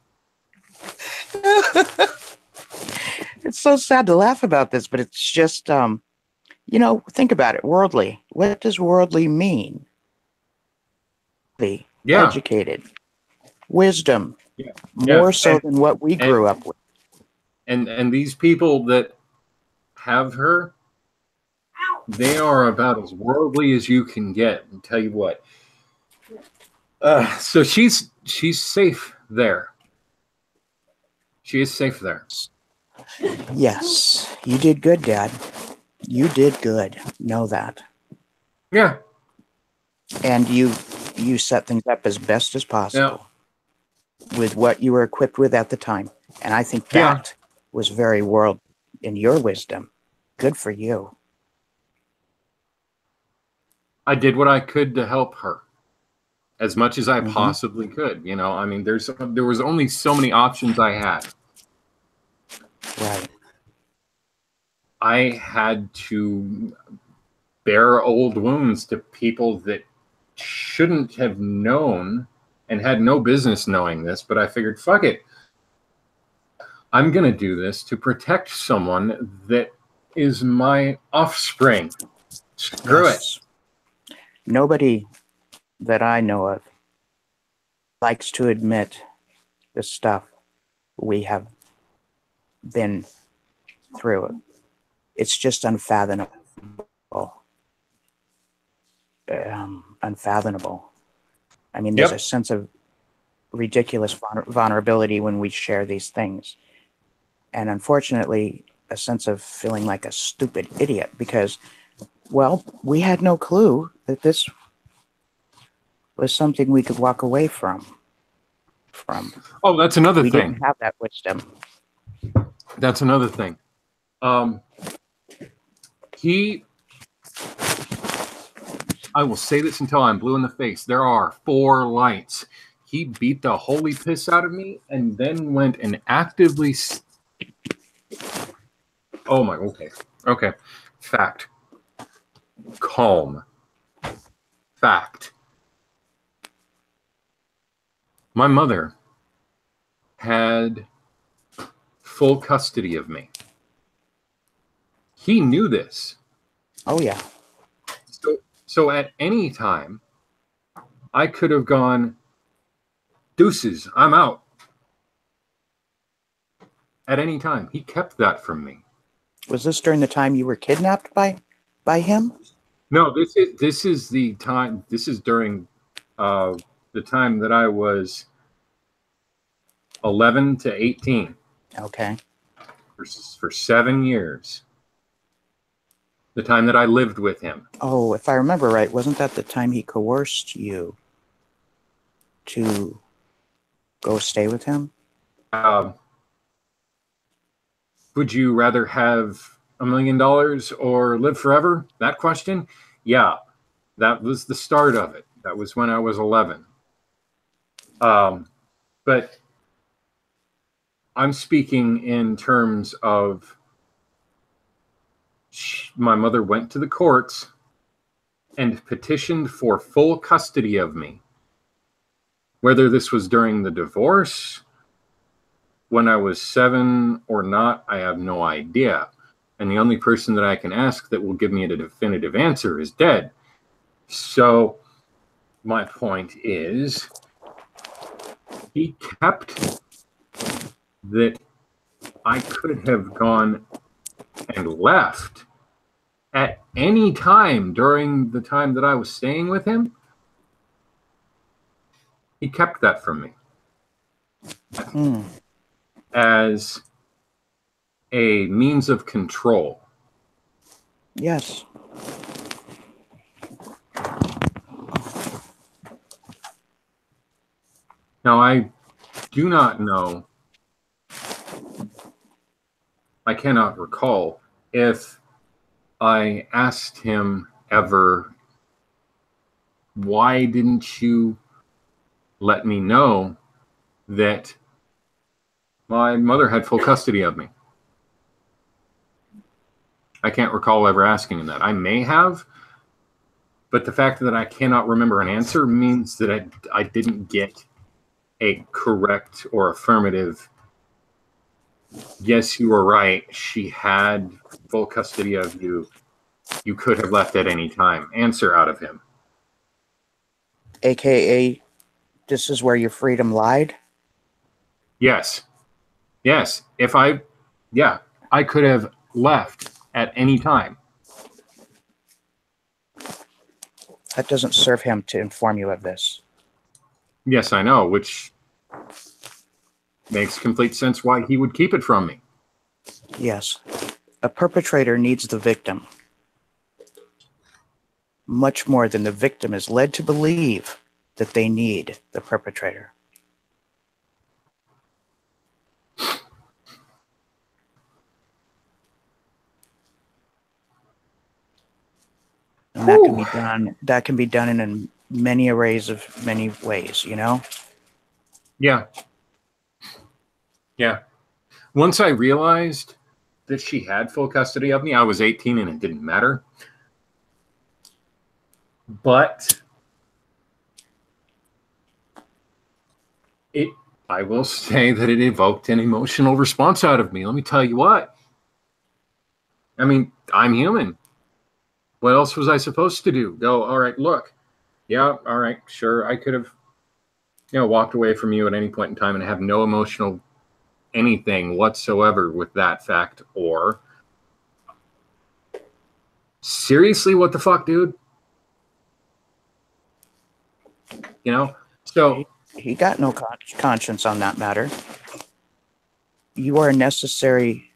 It's so sad to laugh about this, but it's just, think about it. Worldly. What does worldly mean? The Yeah, educated, wisdom, yeah, yeah. more so than what we grew up with. And these people that have her, they are about as worldly as you can get. And tell you what. So she's safe there. She is safe there. Yes, you did good, Dad. You did good. Know that. Yeah. And you set things up as best as possible with what you were equipped with at the time. And I think that was very world in your wisdom. Good for you. I did what I could to help her as much as I Mhm. possibly could. I mean, there was only so many options I had. Right. I had to bare old wounds to people that shouldn't have known and had no business knowing this, but I figured, fuck it. I'm going to do this to protect someone that is my offspring. Screw it. Nobody that I know of likes to admit the stuff we have been through. It's just unfathomable. Unfathomable. I mean, there's a sense of ridiculous vulnerability when we share these things. And unfortunately, a sense of feeling like a stupid idiot because, well, we had no clue that this was something we could walk away from. Oh, that's another we thing. We didn't have that wisdom. That's another thing. I will say this until I'm blue in the face. There are 4 lights. He beat the holy piss out of me and then went and actively... Oh my, okay. Fact. Calm. Fact. My mother had full custody of me. He knew this. Oh, yeah. So at any time, I could have gone, deuces, I'm out. At any time. He kept that from me. Was this during the time you were kidnapped by him? No, this is the time. This is during the time that I was 11 to 18. Okay. For 7 years. The time that I lived with him. Oh, if I remember right, wasn't that the time he coerced you to go stay with him? Would you rather have $1 million or live forever? That question? Yeah, that was the start of it. That was when I was 11. But I'm speaking in terms of my mother went to the courts and petitioned for full custody of me. Whether this was during the divorce, when I was 7 or not, I have no idea. And the only person that I can ask that will give me a definitive answer is dead. So my point is, he kept that I could have gone and left at any time during the time that I was staying with him. He kept that from me. As a means of control. Yes. Now, I do not know, I cannot recall if I asked him ever, why didn't you let me know that my mother had full custody of me? I can't recall ever asking him that. I may have, but the fact that I cannot remember an answer means that I didn't get a correct or affirmative, yes, you were right, she had full custody of you, you could have left at any time, answer out of him. AKA, this is where your freedom lied? Yes. Yes. I could have left at any time. That doesn't serve him to inform you of this. Yes, I know, which makes complete sense why he would keep it from me. Yes. A perpetrator needs the victim much more than the victim is led to believe that they need the perpetrator. And that can be done in many arrays of many ways, you know? Yeah. Yeah. Once I realized that she had full custody of me, I was 18 and it didn't matter. But I will say that it evoked an emotional response out of me. Let me tell you what. I mean, I'm human. What else was I supposed to do? Go, all right, look. Yeah, all right, sure. I could have, walked away from you at any point in time and have no emotional anything whatsoever with that fact. Or, seriously, what the fuck, dude? So he got no conscience on that matter. You are a necessary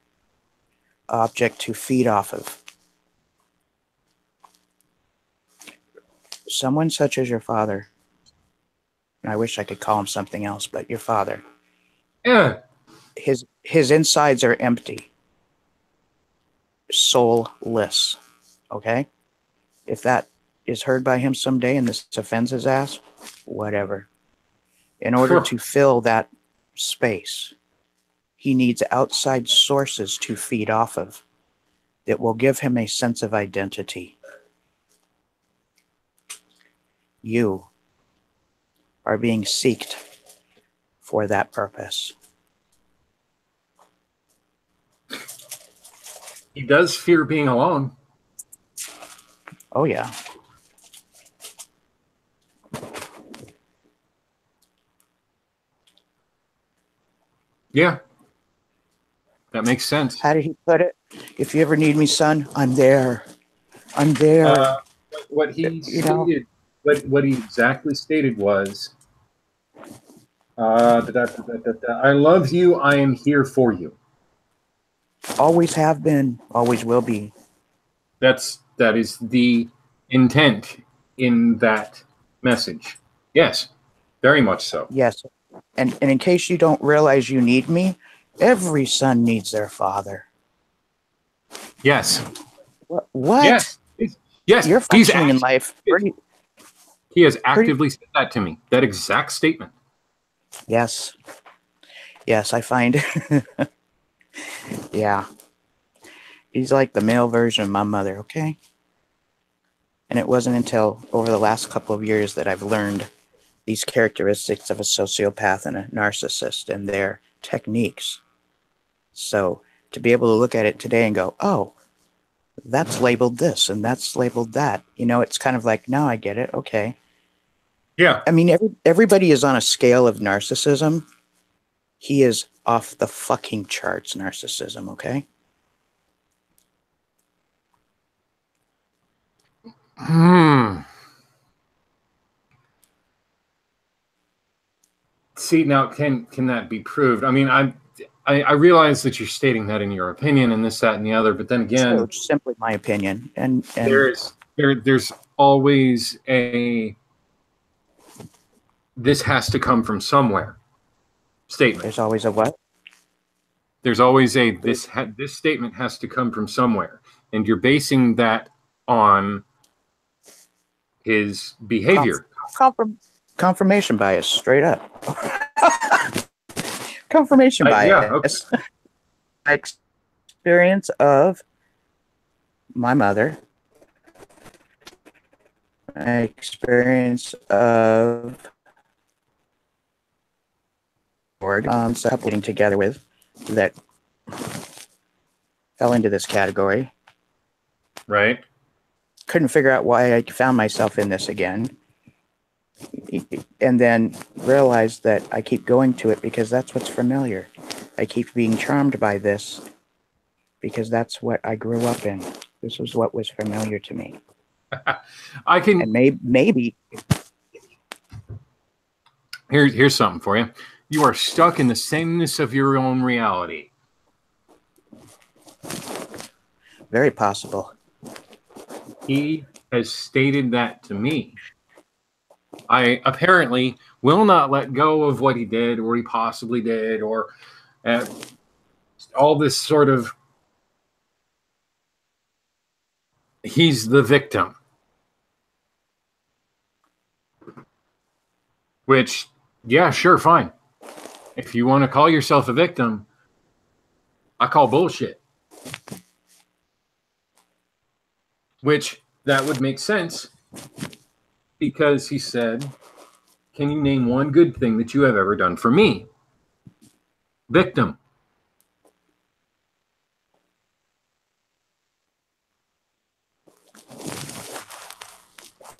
object to feed off of. Someone such as your father, and I wish I could call him something else, but your father. Yeah. His insides are empty. Soulless. Okay? If that is heard by him someday and this offends his ass, whatever. In order to fill that space, he needs outside sources to feed off of that will give him a sense of identity. You are being seeked for that purpose. He does fear being alone. Oh, yeah. Yeah. That makes sense. How did he put it? If you ever need me, son, I'm there. I'm there. What he stated, what he exactly stated was, I love you. I am here for you. Always have been, always will be. That is the intent in that message. Yes, very much so. Yes. And in case you don't realize you need me, every son needs their father. Yes. What? Yes. Yes. You're functioning in life. He has actively said that to me. That exact statement. Yes. Yes, I find. Yeah. He's like the male version of my mother, okay? And it wasn't until over the last couple of years that I've learned these characteristics of a sociopath and a narcissist and their techniques. So to be able to look at it today and go, oh, that's labeled this and that's labeled that. It's kind of like, now I get it. Okay. Yeah. I mean, everybody is on a scale of narcissism. He is off the fucking charts narcissism, okay? See, now can that be proved? I mean, I realize that you're stating that in your opinion and this, that, and the other, but then again, so it's simply my opinion. And there's always a this has to come from somewhere statement. There's always a what? There's always a this statement has to come from somewhere, and you're basing that on his behavior. Confirmation bias, straight up. Confirmation bias. Yeah, okay. Experience of my mother, my experience of getting together with that fell into this category. Right. Couldn't figure out why I found myself in this again. And then realized that I keep going to it because that's what's familiar. I keep being charmed by this because that's what I grew up in. This was what was familiar to me. I can. And maybe. Here's something for you. You are stuck in the sameness of your own reality. Very possible. He has stated that to me. I apparently will not let go of what he did or he possibly did or all this sort of, he's the victim. Which, yeah, sure, fine. If you want to call yourself a victim, I call bullshit. Which, that would make sense because he said, can you name one good thing that you have ever done for me? Victim.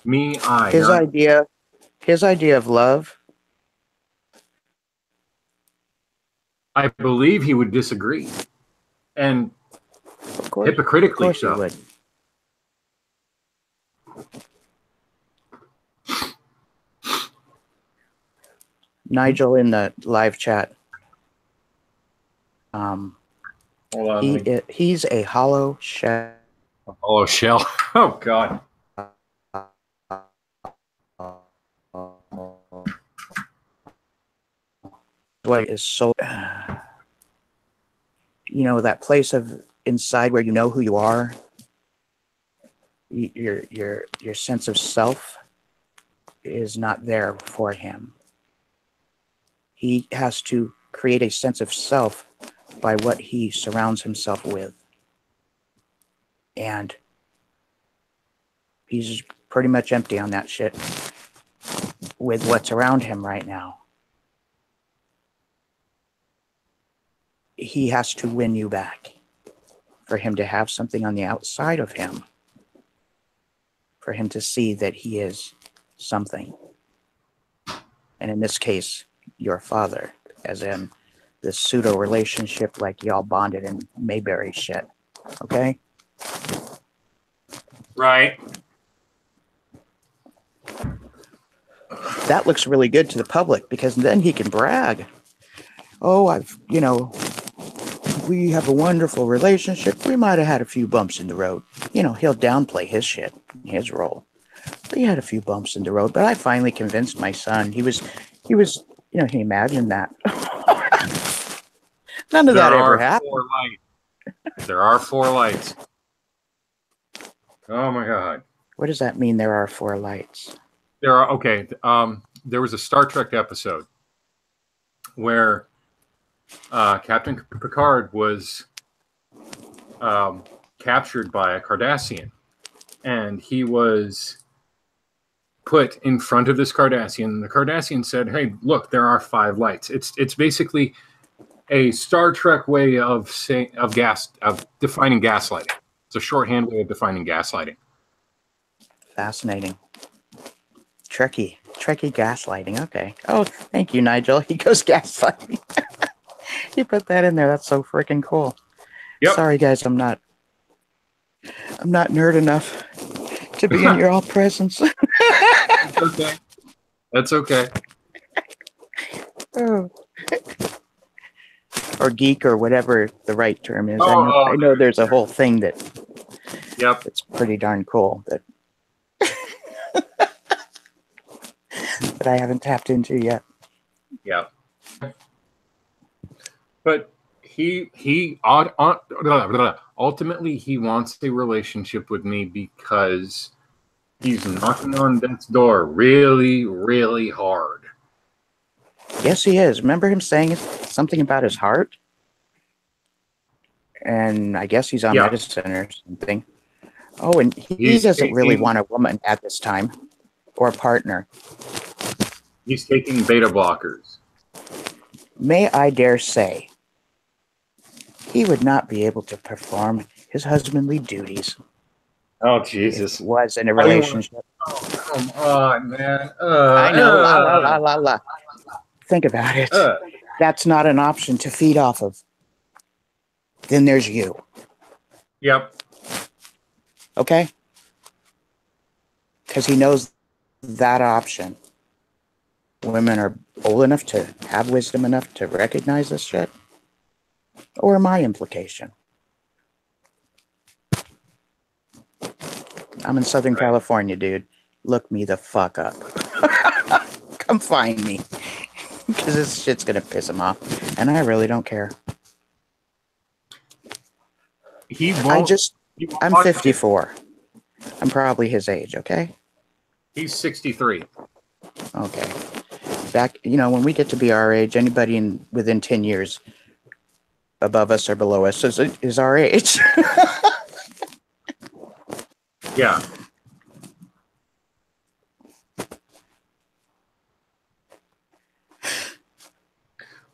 Me, I. His idea of love. I believe he would disagree. And of course, hypocritically of course so. He would. Nigel in the live chat. Hold on, he's a hollow shell. A hollow shell. Oh God. What is so? You know, that place of inside where you know who you are. Your sense of self is not there for him. He has to create a sense of self by what he surrounds himself with. And he's pretty much empty on that shit with what's around him right now. He has to win you back for him to have something on the outside of him, for him to see that he is something. And in this case, your father, as in this pseudo relationship like y'all bonded in Mayberry shit. Okay? Right. That looks really good to the public because then he can brag. Oh, we have a wonderful relationship. We might have had a few bumps in the road. He'll downplay his shit, his role. We had a few bumps in the road, but I finally convinced my son. He was, can you imagine that? None of that ever happened. There are 4 lights. Oh my God. What does that mean? There are 4 lights. Okay. There was a Star Trek episode where Captain Picard was captured by a Cardassian, and he was put in front of this Cardassian. The Cardassian said, "Hey, look, there are 5 lights." It's basically a Star Trek way of defining gaslighting. It's a shorthand way of defining gaslighting. Fascinating. Trekkie gaslighting. Okay. Oh, thank you, Nigel. He goes gaslighting. You put that in there. That's so freaking cool. Yep. Sorry, guys. I'm not nerd enough to be in your all presence. That's okay. That's okay. Oh. Or geek or whatever the right term is. I know there's a whole thing that. Yep. It's pretty darn cool that that I haven't tapped into yet. Yeah. But ultimately he wants a relationship with me because he's knocking on death's door really, really hard. Yes, he is. Remember him saying something about his heart? And I guess he's on medicine or something. Oh, and he He's doesn't really taking want a woman at this time or a partner. he's taking beta blockers. May I dare say, he would not be able to perform his husbandly duties Oh if Jesus! he was in a I didn't want. relationship. Oh come on, man. I know, la la la la la. Think about it. That's not an option to feed off of. Then there's you, Yep. okay? Because he knows that option. Women are old enough to have wisdom enough to recognize this shit. Or my implication. I'm in Southern California, dude. Look me the fuck up. Come find me. Because this shit's going to piss him off. And I really don't care. He won't. I'm 54. I'm probably his age, okay? He's 63. Okay. Back, when we get to be our age, anybody within 10 years above us or below us is our age. Yeah.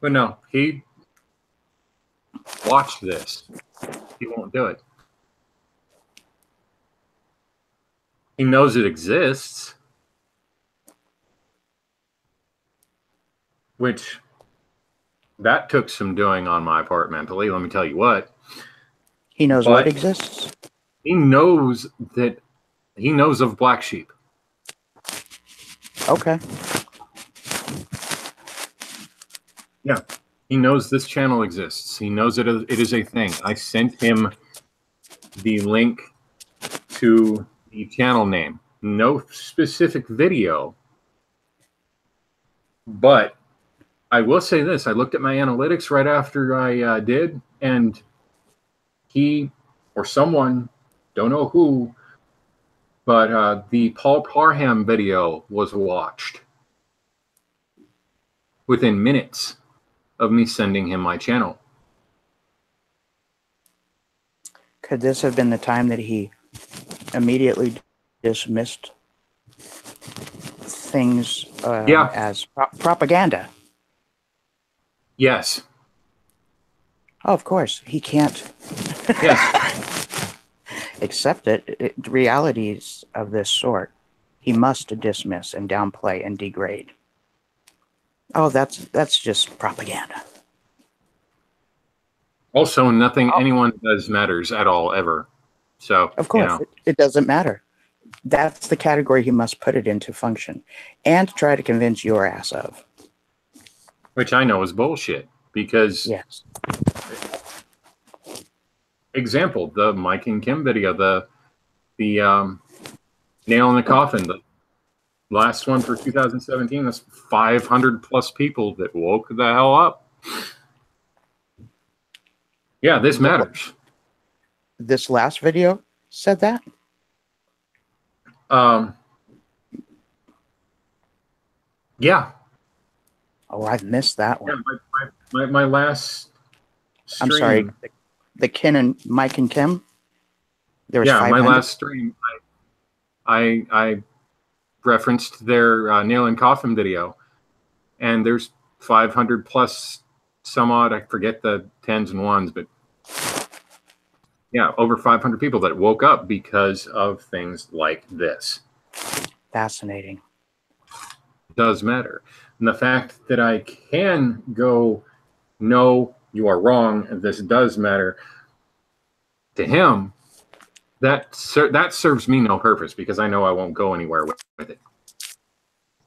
But no, he watched this. He won't do it. He knows it exists, which that took some doing on my part mentally. Let me tell you what. He knows what exists. He knows of Black Sheep. Okay. Yeah. He knows this channel exists. He knows it is a thing. I sent him the link to the channel name. No specific video. But I will say this. I looked at my analytics right after I did, and he or someone, don't know who, but the Paul Parham video was watched within minutes of me sending him my channel. Could this have been the time that he immediately dismissed things as propaganda? Yes. Oh, of course. He can't Yes. accept it. Realities of this sort, he must dismiss and downplay and degrade. Oh, that's just propaganda. Also, nothing anyone does matters at all, ever. So, of course, it doesn't matter. That's the category he must put it into function and try to convince your ass of. Which I know is bullshit because, yes. Example, the Mike and Kim video, the nail in the coffin, the last one for 2017, that's 500 plus people that woke the hell up. Yeah, this matters. This last video said that? Yeah. Oh, I've missed that one. Yeah, my last stream. I'm sorry. The Ken and Mike and Kim? There was 500? My last stream, I referenced their nail and coffin video, and there's 500 plus some odd, I forget the tens and ones, but yeah, over 500 people that woke up because of things like this. Fascinating. It does matter. And the fact that I can go, no, you are wrong, and this does matter, to him, that serves me no purpose because I know I won't go anywhere with it.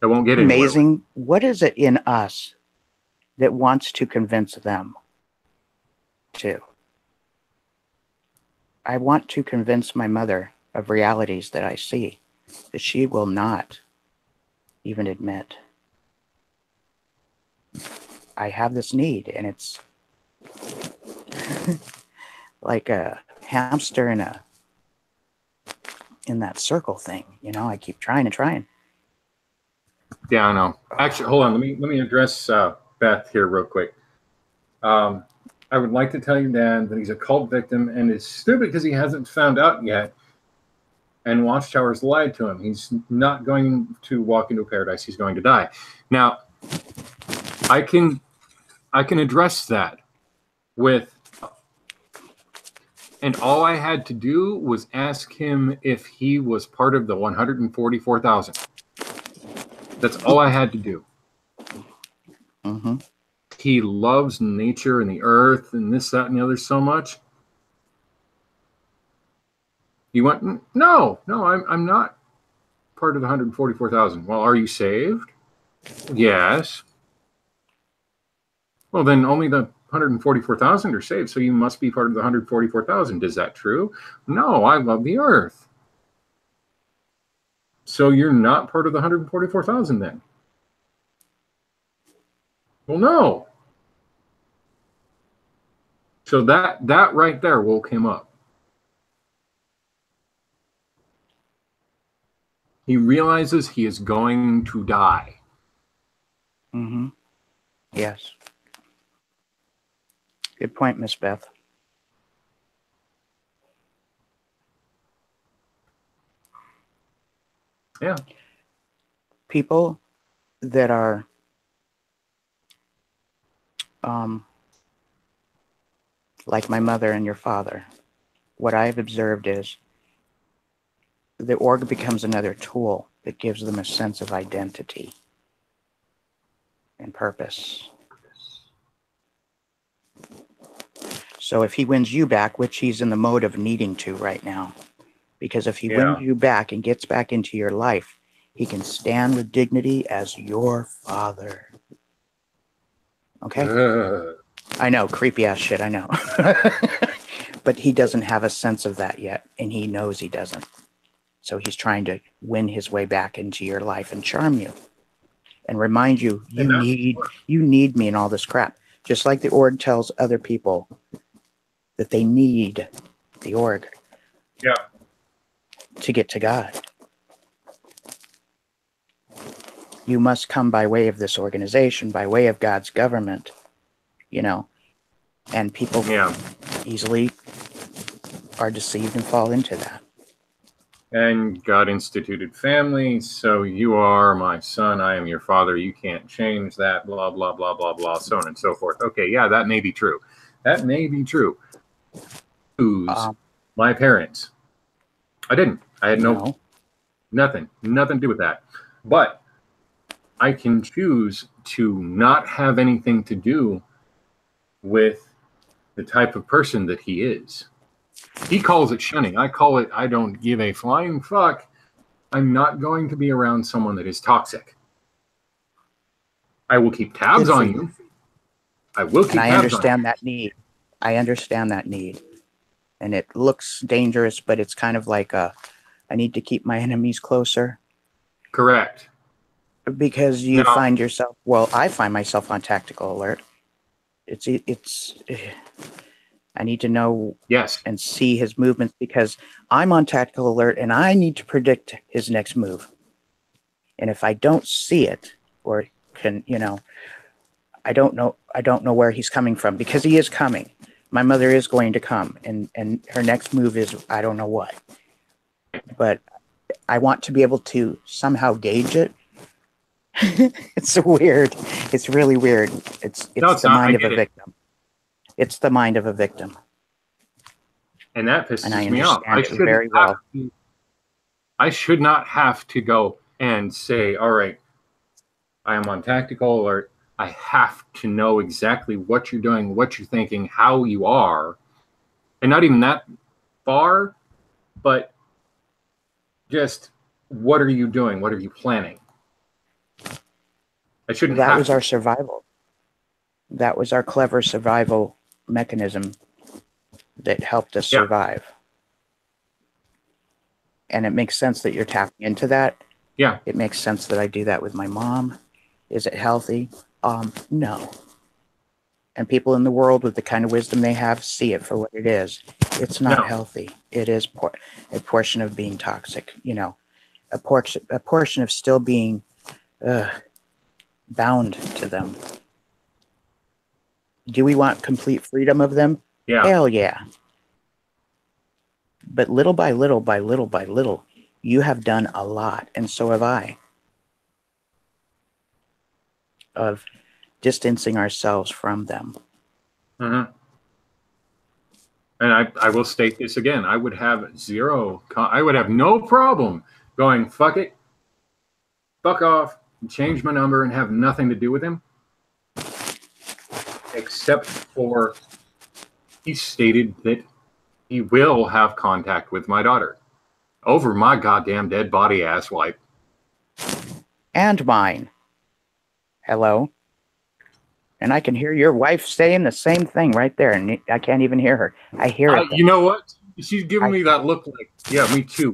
I won't get anywhere. Amazing. What is it in us that wants to convince them to? I want to convince my mother of realities that I see that she will not even admit. I have this need, and it's like a hamster in that circle thing. I keep trying and trying. Yeah, I know. Actually, hold on. Let me address Beth here real quick. I would like to tell you, Dan, that he's a cult victim and is stupid because he hasn't found out yet And Watchtowers lied to him. He's not going to walk into paradise. He's going to die. Now, I can address that with, and all I had to do was ask him if he was part of the 144,000. That's all I had to do. Mm-hmm. He loves nature and the earth and this, that, and the other so much. He went, no, I'm not part of the 144,000. Well, are you saved? Yes. Well, then only the 144,000 are saved, so you must be part of the 144,000. Is that true? No, I love the earth. So you're not part of the 144,000 then? Well, no. So that right there woke him up. He realizes he is going to die. Mm-hmm. Yes. Good point, Miss Beth. Yeah. People that are like my mother and your father, what I've observed is the org becomes another tool that gives them a sense of identity and purpose. So if he wins you back, which he's in the mode of needing to right now, because if he wins you back and gets back into your life, he can stand with dignity as your father. Okay? I know, creepy ass shit, I know. But he doesn't have a sense of that yet, and he knows he doesn't. So he's trying to win his way back into your life and charm you and remind you, you need me and all this crap. Just like the org tells other people that they need the org to get to God. You must come by way of this organization, by way of God's government, you know, and people easily are deceived and fall into that. And God instituted family, so you are my son, I am your father, you can't change that, blah, blah, blah, blah, blah, so on and so forth. Okay, yeah, that may be true. That may be true. Who's my parents? I didn't. I had nothing to do with that. But I can choose to not have anything to do with the type of person that he is. He calls it shunning. I call it, I don't give a flying fuck. I'm not going to be around someone that is toxic. I will keep tabs on you. I will keep tabs on you. I understand that need. I understand that need. And it looks dangerous, but it's kind of like I need to keep my enemies closer. Correct. Because you find yourself, well, I find myself on tactical alert. I need to know and see his movements because I'm on tactical alert and I need to predict his next move. And if I don't see it or can, I don't know where he's coming from because he is coming. My mother is going to come and her next move is, I don't know what, but I want to be able to somehow gauge it. It's weird. It's really weird. It's the mind of a victim. It's the mind of a victim. And that pisses me off. I should not have to go and say, all right, I am on tactical alert. I have to know exactly what you're doing, what you're thinking, how you are. And not even that far, but just what are you doing? What are you planning? I shouldn't That was our survival. That was our clever survival mechanism that helped us survive. And it makes sense that you're tapping into that. Yeah. It makes sense that I do that with my mom. Is it healthy? No. And people in the world with the kind of wisdom they have see it for what it is. It's not healthy. It is a portion of being toxic, a portion of still being bound to them. Do we want complete freedom of them? Yeah. Hell yeah. But little by little by little by little, You have done a lot, and so have I, of distancing ourselves from them. Mm-hmm. And I will state this again. I would have I would have no problem going, fuck it, fuck off, and change my number and have nothing to do with him. Except for he stated that he will have contact with my daughter over my goddamn dead body ass wipe. And mine. Hello? And I can hear your wife saying the same thing right there, and I can't even hear her. I hear it. You know what? She's giving me that look like, yeah, me too.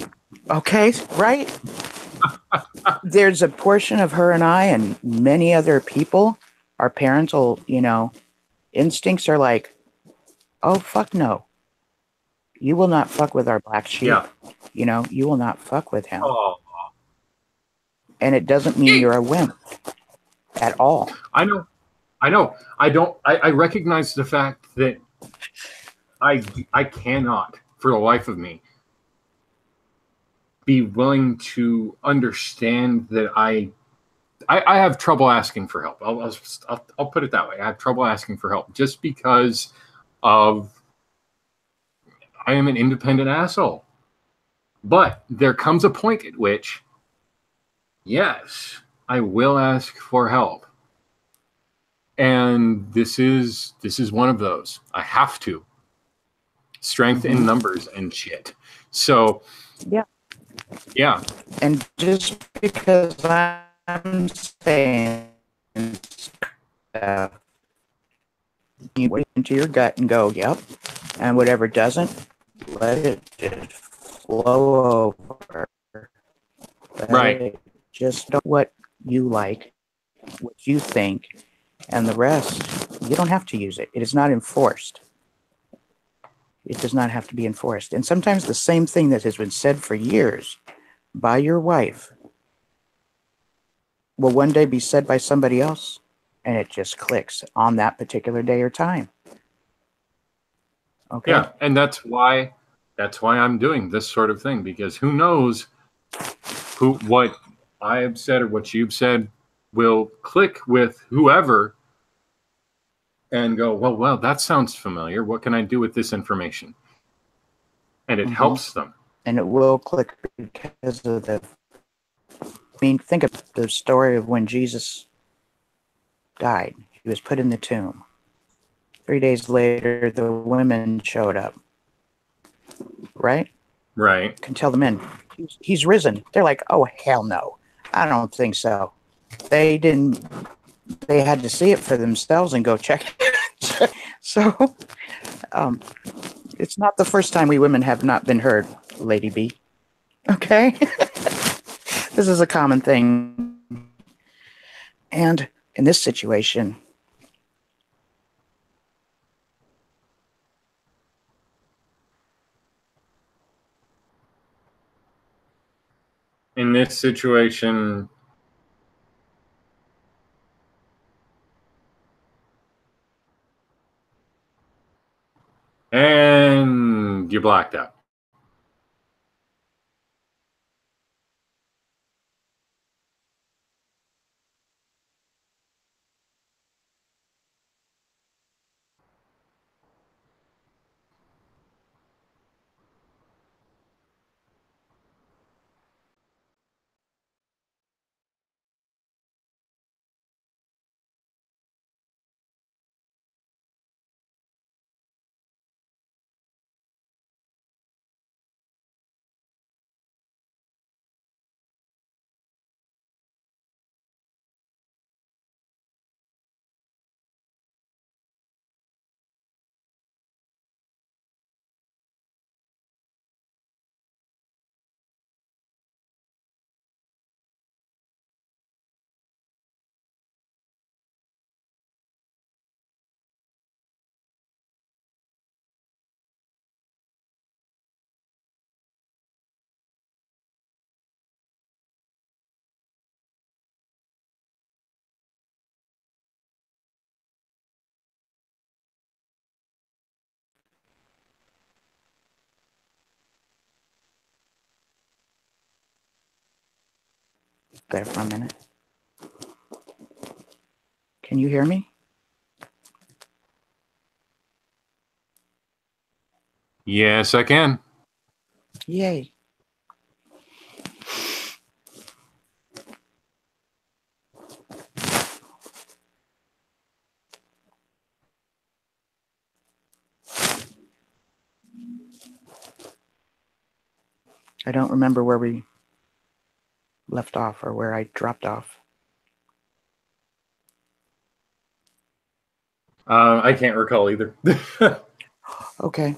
Okay, right? There's a portion of her and I and many other people, our parental, instincts are like, oh, fuck no. You will not fuck with our black sheep. Yeah. You will not fuck with him. Oh. And it doesn't mean you're a wimp at all. I know. I recognize the fact that I cannot, for the life of me, be willing to understand that I have trouble asking for help. I'll put it that way. I have trouble asking for help just because of I am an independent asshole. But there comes a point at which, yes, I will ask for help. And this is one of those. I have to. Strength in numbers and shit. So yeah. And just because I'm saying you wait into your gut and go, yep. And whatever doesn't, let it just flow over. Right. Just do what you like, what you think, and the rest, you don't have to use it. It is not enforced. It does not have to be enforced. And sometimes the same thing that has been said for years by your wife will one day be said by somebody else, and it just clicks on that particular day or time. Okay. Yeah, and that's why I'm doing this sort of thing, because who knows what I have said or what you've said will click with whoever and go, well, that sounds familiar. What can I do with this information? And it helps them. And it will click because of think of the story of when Jesus died. He was put in the tomb. 3 days later, the women showed up. Right? Right. Can tell the men, he's risen. They're like, oh, hell no. I don't think so. They had to see it for themselves and go check it. So, it's not the first time we women have not been heard, Lady B. Okay? This is a common thing. And in this situation, and you blacked out. there for a minute. Can you hear me? Yes, I can. Yay. I don't remember where we left off or where I dropped off. I can't recall either. Okay.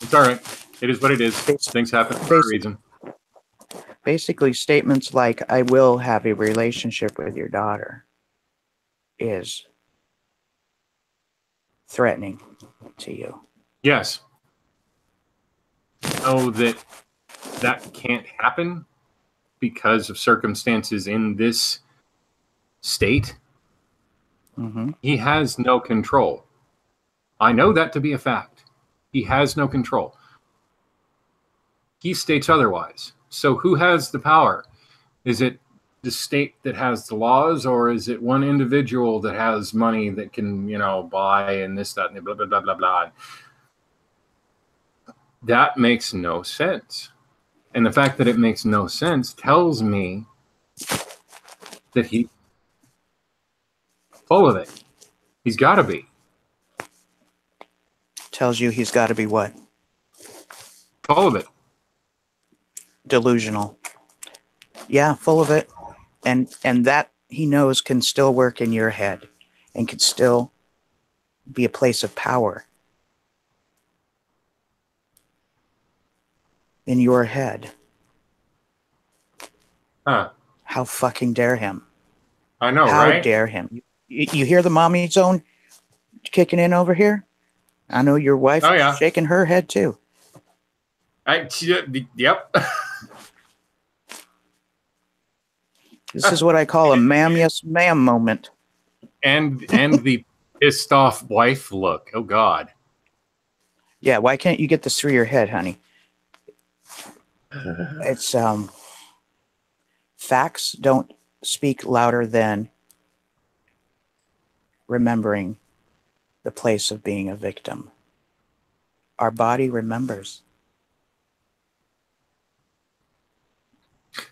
It's all right. It is what it is. Things happen for a reason. Basically, statements like, I will have a relationship with your daughter, is threatening to you. Yes. Know that that can't happen because of circumstances in this state. Mm-hmm. He has no control. I know that to be a fact. He has no control. He states otherwise. So who has the power? Is it the state that has the laws, or is it one individual that has money that can, buy and this, that, and blah, blah, blah, blah, blah? That makes no sense. And the fact that it makes no sense tells me that he's full of it. He's got to be. Tells you he's got to be what? Full of it. Delusional. Yeah, full of it. And that he knows can still work in your head and can still be a place of power in your head. Huh. How fucking dare him? I know, How right? dare him? You hear the mommy zone kicking in over here? I know your wife is shaking her head too. Yep. This is what I call a ma'am, yes, ma'am moment. And the pissed off wife look. Oh, God. Yeah, why can't you get this through your head, honey? It's facts don't speak louder than remembering the place of being a victim. Our body remembers.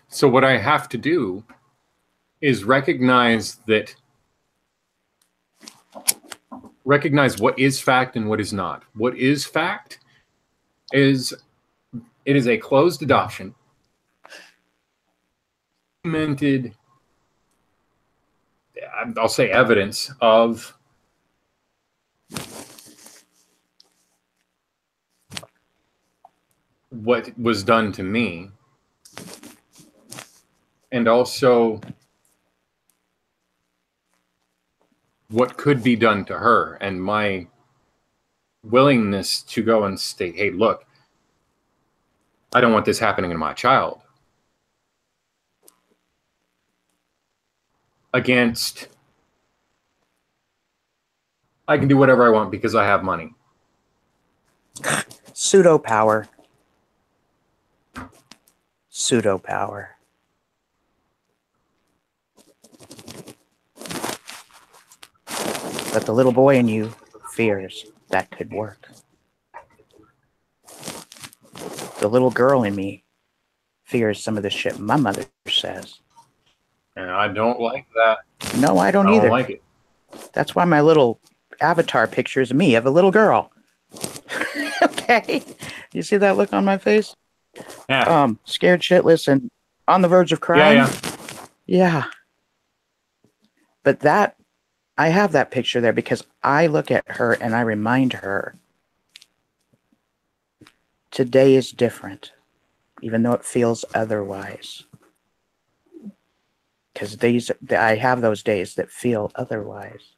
So what I have to do is recognize what is fact and what is not. What is fact is it is a closed adoption, documented, I'll say evidence of what was done to me, and also what could be done to her, and my willingness to go and state, hey, look, I don't want this happening to my child. Against, I can do whatever I want because I have money. Pseudo power. Pseudo power. But the little boy in you fears that could work. The little girl in me fears some of the shit my mother says. And I don't like that. No, I don't either. I don't like it. That's why my little avatar picture is me of a little girl. Okay. You see that look on my face? Yeah. Scared shitless and on the verge of crying. Yeah. But that, I have that picture there because I look at her and I remind her today is different, even though it feels otherwise. Because I have those days that feel otherwise.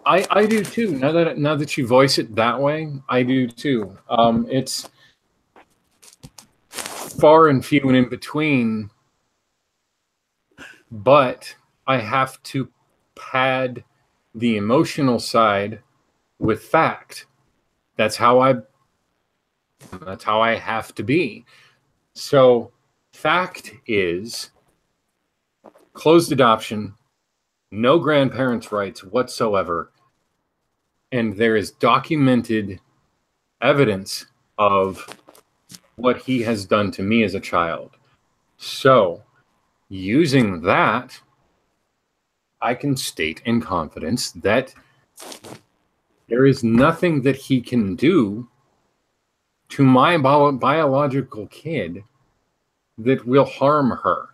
I do too. Now that you voice it that way, I do too. It's far and few and in between, but I have to pad the emotional side with fact. That's how I have to be. So, fact is, closed adoption, no grandparents' rights whatsoever, and there is documented evidence of what he has done to me as a child. So, using that, I can state in confidence that there is nothing that he can do to my biological kid that will harm her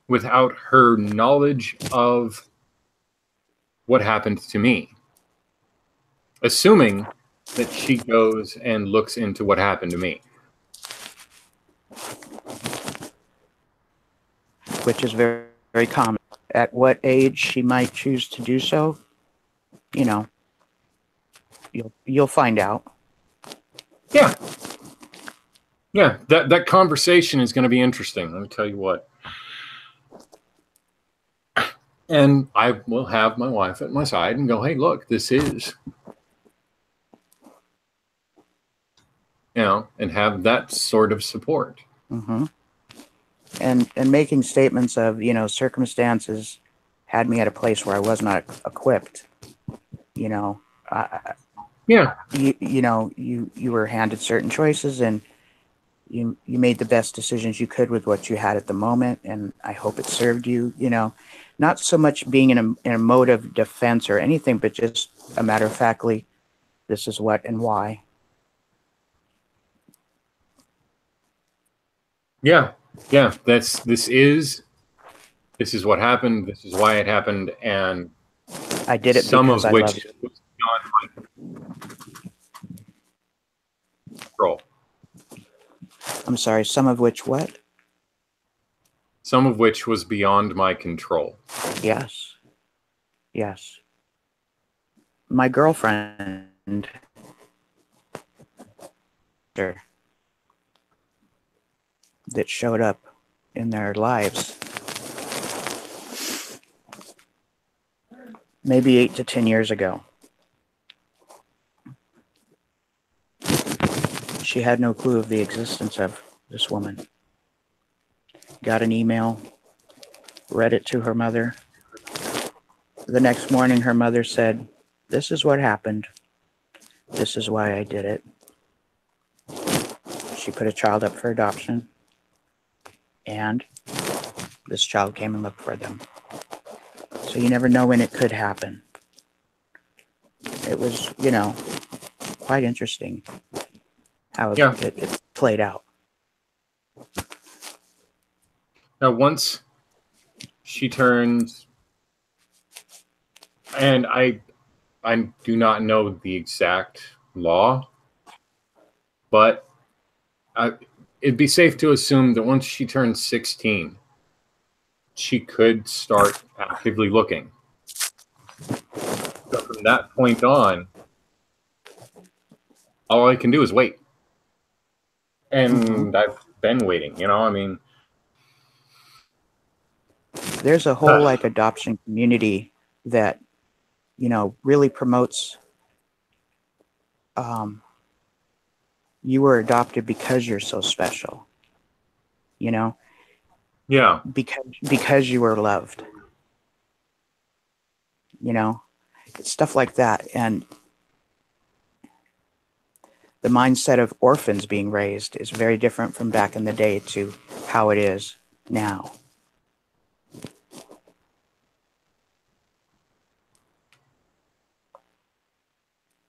without her knowledge of what happened to me. Assuming that she goes and looks into what happened to me. Which is very, very common. At what age she might choose to do so, you know, you'll find out. Yeah. Yeah, that conversation is going to be interesting. Let me tell you what. And I will have my wife at my side and go, hey, look, this is, and have that sort of support. Mm-hmm. And making statements of, circumstances had me at a place where I was not equipped. Yeah. You were handed certain choices, and you made the best decisions you could with what you had at the moment, and I hope it served you. Not so much being in a mode of defense or anything, but just a matter of factly, this is what and why. Yeah. This is what happened. This is why it happened, and I did it because I loved it. Was beyond my control. I'm sorry. Some of which what? Some of which was beyond my control. Yes. My girlfriend that showed up in their lives maybe 8 to 10 years ago. She had no clue of the existence of this woman. Got an email, read it to her mother. The next morning, her mother said, "This is what happened. This is why I did it." She put a child up for adoption, and this child came and looked for them. So you never know when it could happen. It was, quite interesting how it played out. Now, once she turns, and I do not know the exact law, but it'd be safe to assume that once she turns 16, she could start actively looking. So from that point on, all I can do is wait. And I've been waiting, There's a whole adoption community that, really promotes you were adopted because you're so special. Yeah. Because you were loved. Stuff like that. And the mindset of orphans being raised is very different from back in the day to how it is now.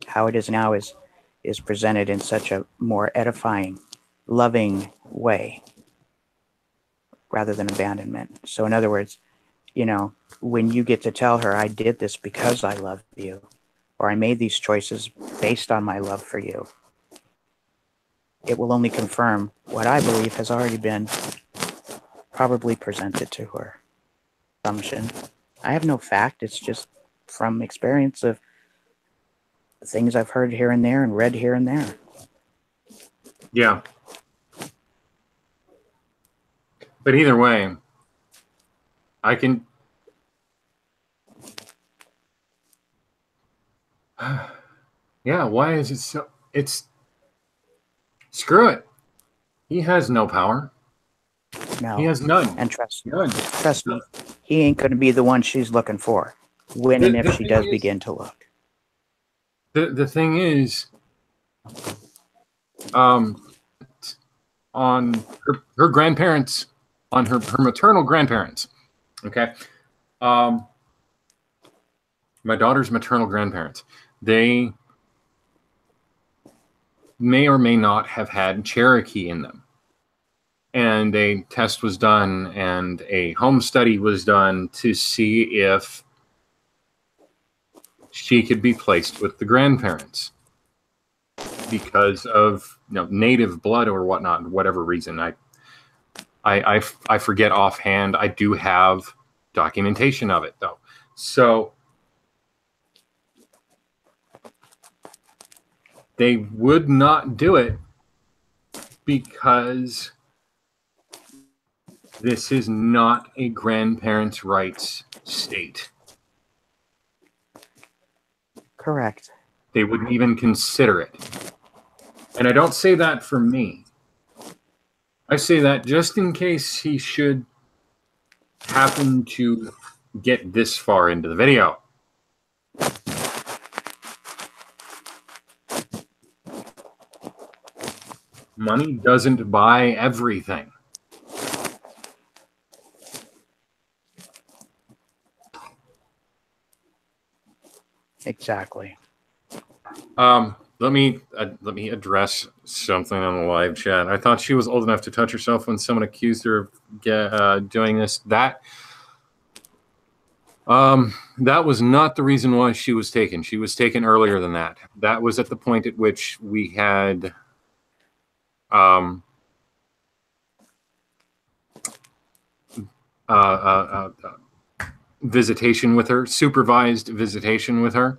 How it is now is presented in such a more edifying, loving way rather than abandonment. So in other words, when you get to tell her, I did this because I love you, or I made these choices based on my love for you, it will only confirm what I believe has already been probably presented to her. Assumption. I have no fact. It's just from experience of things I've heard here and there and read here and there. Yeah. But either way, I can... Yeah, why is it so... Screw it. He has no power. No. He has none. And trust None. me, he ain't going to be the one she's looking for when and if she does begin to look. The thing is, on her grandparents, on her maternal grandparents, okay, my daughter's maternal grandparents, they may or may not have had Cherokee in them. And a test was done and a home study was done to see if she could be placed with the grandparents because of native blood or whatnot, whatever reason. I forget offhand. I do have documentation of it though. So they would not do it because this is not a grandparents' rights state. Correct. They wouldn't even consider it. And I don't say that for me. I say that just in case he should happen to get this far into the video. Money doesn't buy everything. Exactly. Let me address something on the live chat. I thought she was old enough to touch herself when someone accused her of doing this. That was not the reason why she was taken. She was taken earlier than that. That was at the point at which we had visitation with her, supervised visitation with her,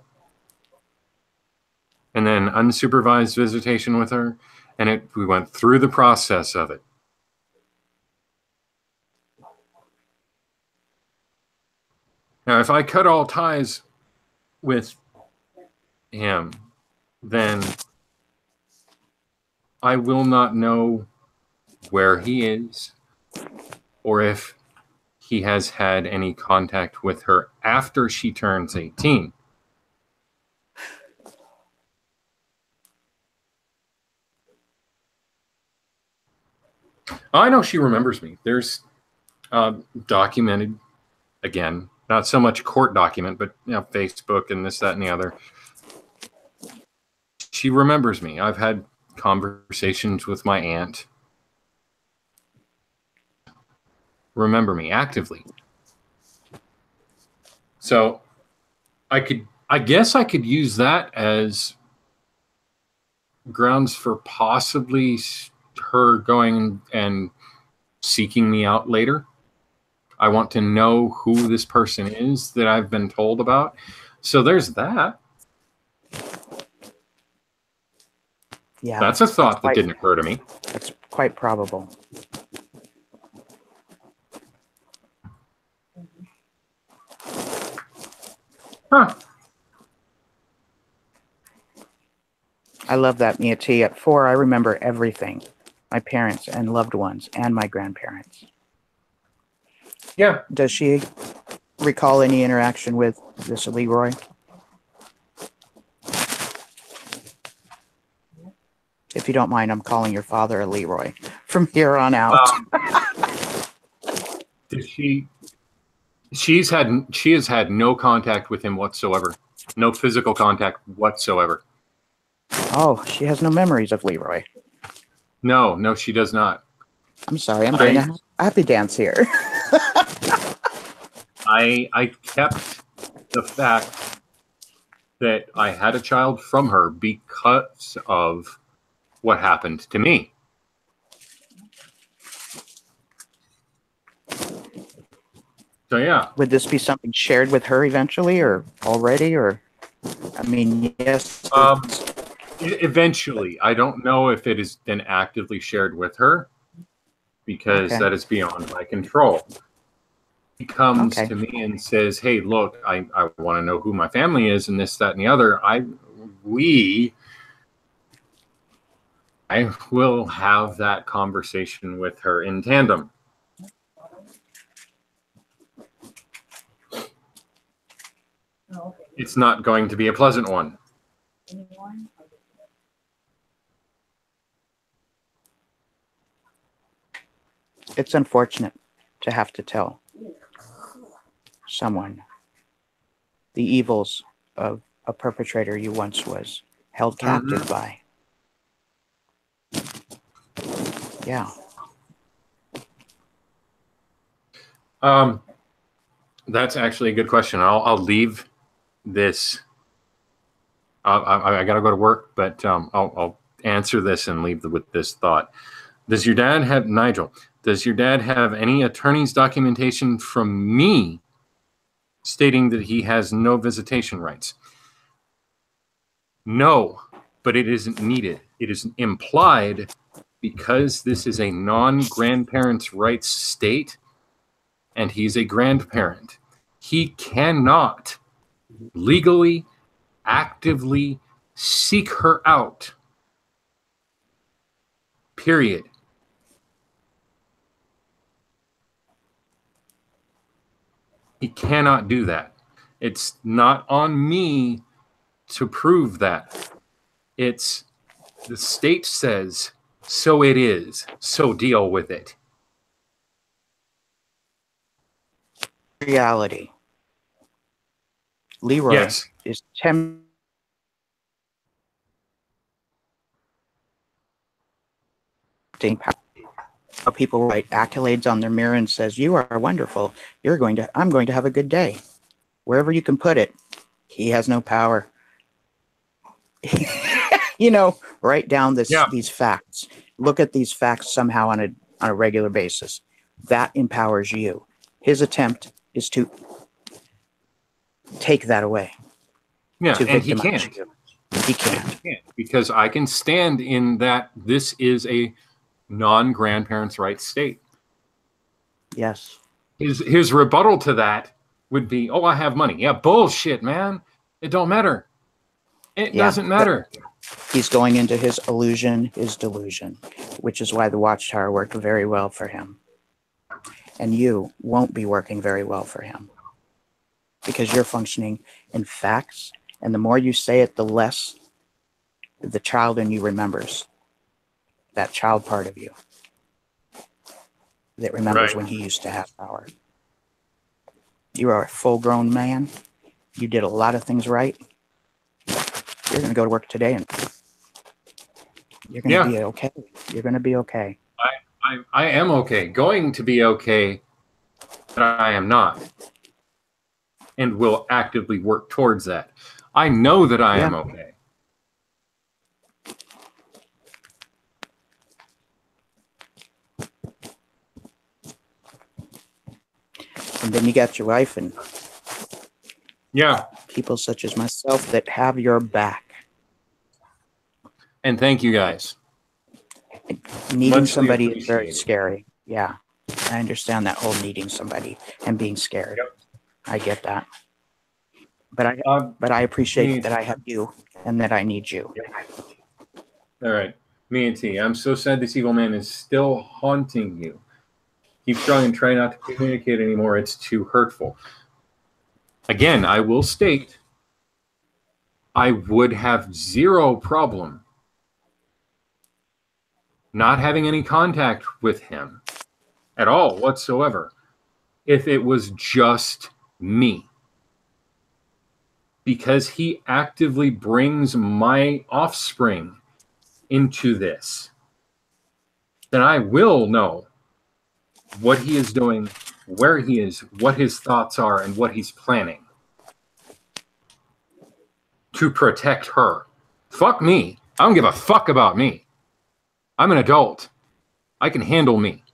and then unsupervised visitation with her, and we went through the process of it. Now, if I cut all ties with him, then I will not know where he is or if he has had any contact with her after she turns 18. I know she remembers me. There's documented, again, not so much court document, but Facebook and this, that, and the other. She remembers me. I've had conversations with my aunt. Remember me actively. So I guess I could use that as grounds for possibly her going and seeking me out later. I want to know who this person is that I've been told about. So there's that. Yeah. That's a thought that didn't occur to me. That's quite probable. Huh. I love that, Mia T. At 4, I remember everything. My parents and loved ones and my grandparents. Yeah. Does she recall any interaction with this Leroy? If you don't mind, I'm calling your father a Leroy from here on out. She has had no contact with him whatsoever. No physical contact whatsoever. Oh, she has no memories of Leroy. No, she does not. I'm sorry, I'm doing a happy dance here. I kept the fact that I had a child from her because of what happened to me. So yeah. Would this be something shared with her eventually or already, or, I mean, yes. Eventually. I don't know if it has been actively shared with her because that is beyond my control. He comes to me and says, hey, look, I want to know who my family is and this, that, and the other. I will have that conversation with her in tandem. It's not going to be a pleasant one. It's unfortunate to have to tell someone the evils of a perpetrator you once was held captive by. Yeah. That's actually a good question. I'll leave this. I got to go to work, but I'll answer this and leave with this thought. Does your dad have, Nigel, does your dad have any attorney's documentation from me stating that he has no visitation rights? No, but it isn't needed. It is implied because this is a non-grandparents' rights state and he's a grandparent. He cannot legally, actively seek her out. Period. He cannot do that. It's not on me to prove that. It's the state says, so it is. So deal with it. Reality. Leroy is tempting people write accolades on their mirror and says, "You are wonderful. I'm going to have a good day." Wherever you can put it, he has no power. Write down these facts. Look at these facts somehow on a regular basis. That empowers you. His attempt is to take that away. Yeah, and he can't. He can't. Because I can stand in that this is a non-grandparents' rights state. Yes. His rebuttal to that would be, "Oh, I have money." Yeah, bullshit, man. It don't matter. It doesn't matter. He's going into his illusion, his delusion, which is why the Watchtower worked very well for him. And you won't be working very well for him because you're functioning in facts. And the more you say it, the less the child in you remembers. That child part of you that remembers when he used to have power. You are a full-grown man. You did a lot of things right. You're going to go to work today and you're going to be okay. You're going to be okay. I am okay. Going to be okay, but I am not. And will actively work towards that. I know that I am okay. And then you got your wife and people such as myself that have your back. And thank you guys. Needing somebody is very scary. Yeah. I understand that whole needing somebody and being scared. Yep. I get that. But I appreciate that I have you and that I need you. All right. Me and T, I'm so sad this evil man is still haunting you. Keep strong and try not to communicate anymore. It's too hurtful. Again, I will state, I would have zero problem not having any contact with him at all whatsoever if it was just me. Because he actively brings my offspring into this. Then I will know what he is doing, where he is, what his thoughts are, and what he's planning to protect her. Fuck me. I don't give a fuck about me. I'm an adult. I can handle me.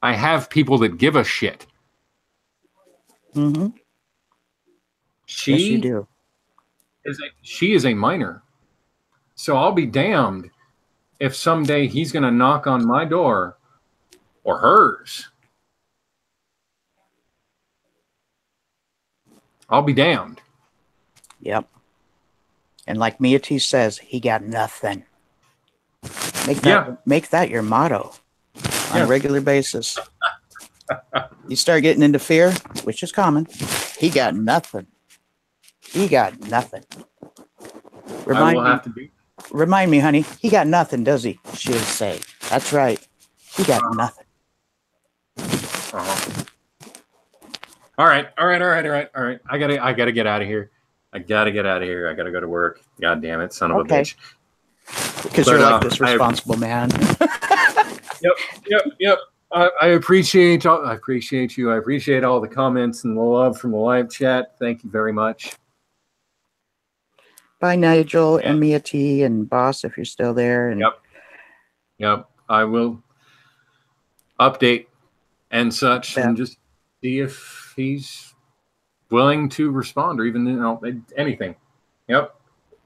I have people that give a shit. Mm-hmm. Yes, you do. She is a minor. So I'll be damned if someday he's going to knock on my door or hers. I'll be damned. Yep. And like Mia T says, he got nothing. Make that your motto on a regular basis. You start getting into fear, which is common. He got nothing. He got nothing. Remind me, honey. He got nothing, does he? She'll say. That's right. He got nothing. All right. I gotta get out of here. I gotta go to work. God damn it, son of a bitch. Because you're like this responsible man. Yep. I appreciate you. I appreciate all the comments and the love from the live chat. Thank you very much. Bye, Nigel and Mia T and Boss, if you're still there. And Yep. I will update and such and just see if he's willing to respond or even anything. Yep.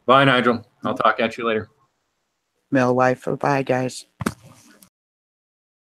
Bye, Nigel. I'll talk at you later. Mill wife. Bye, guys.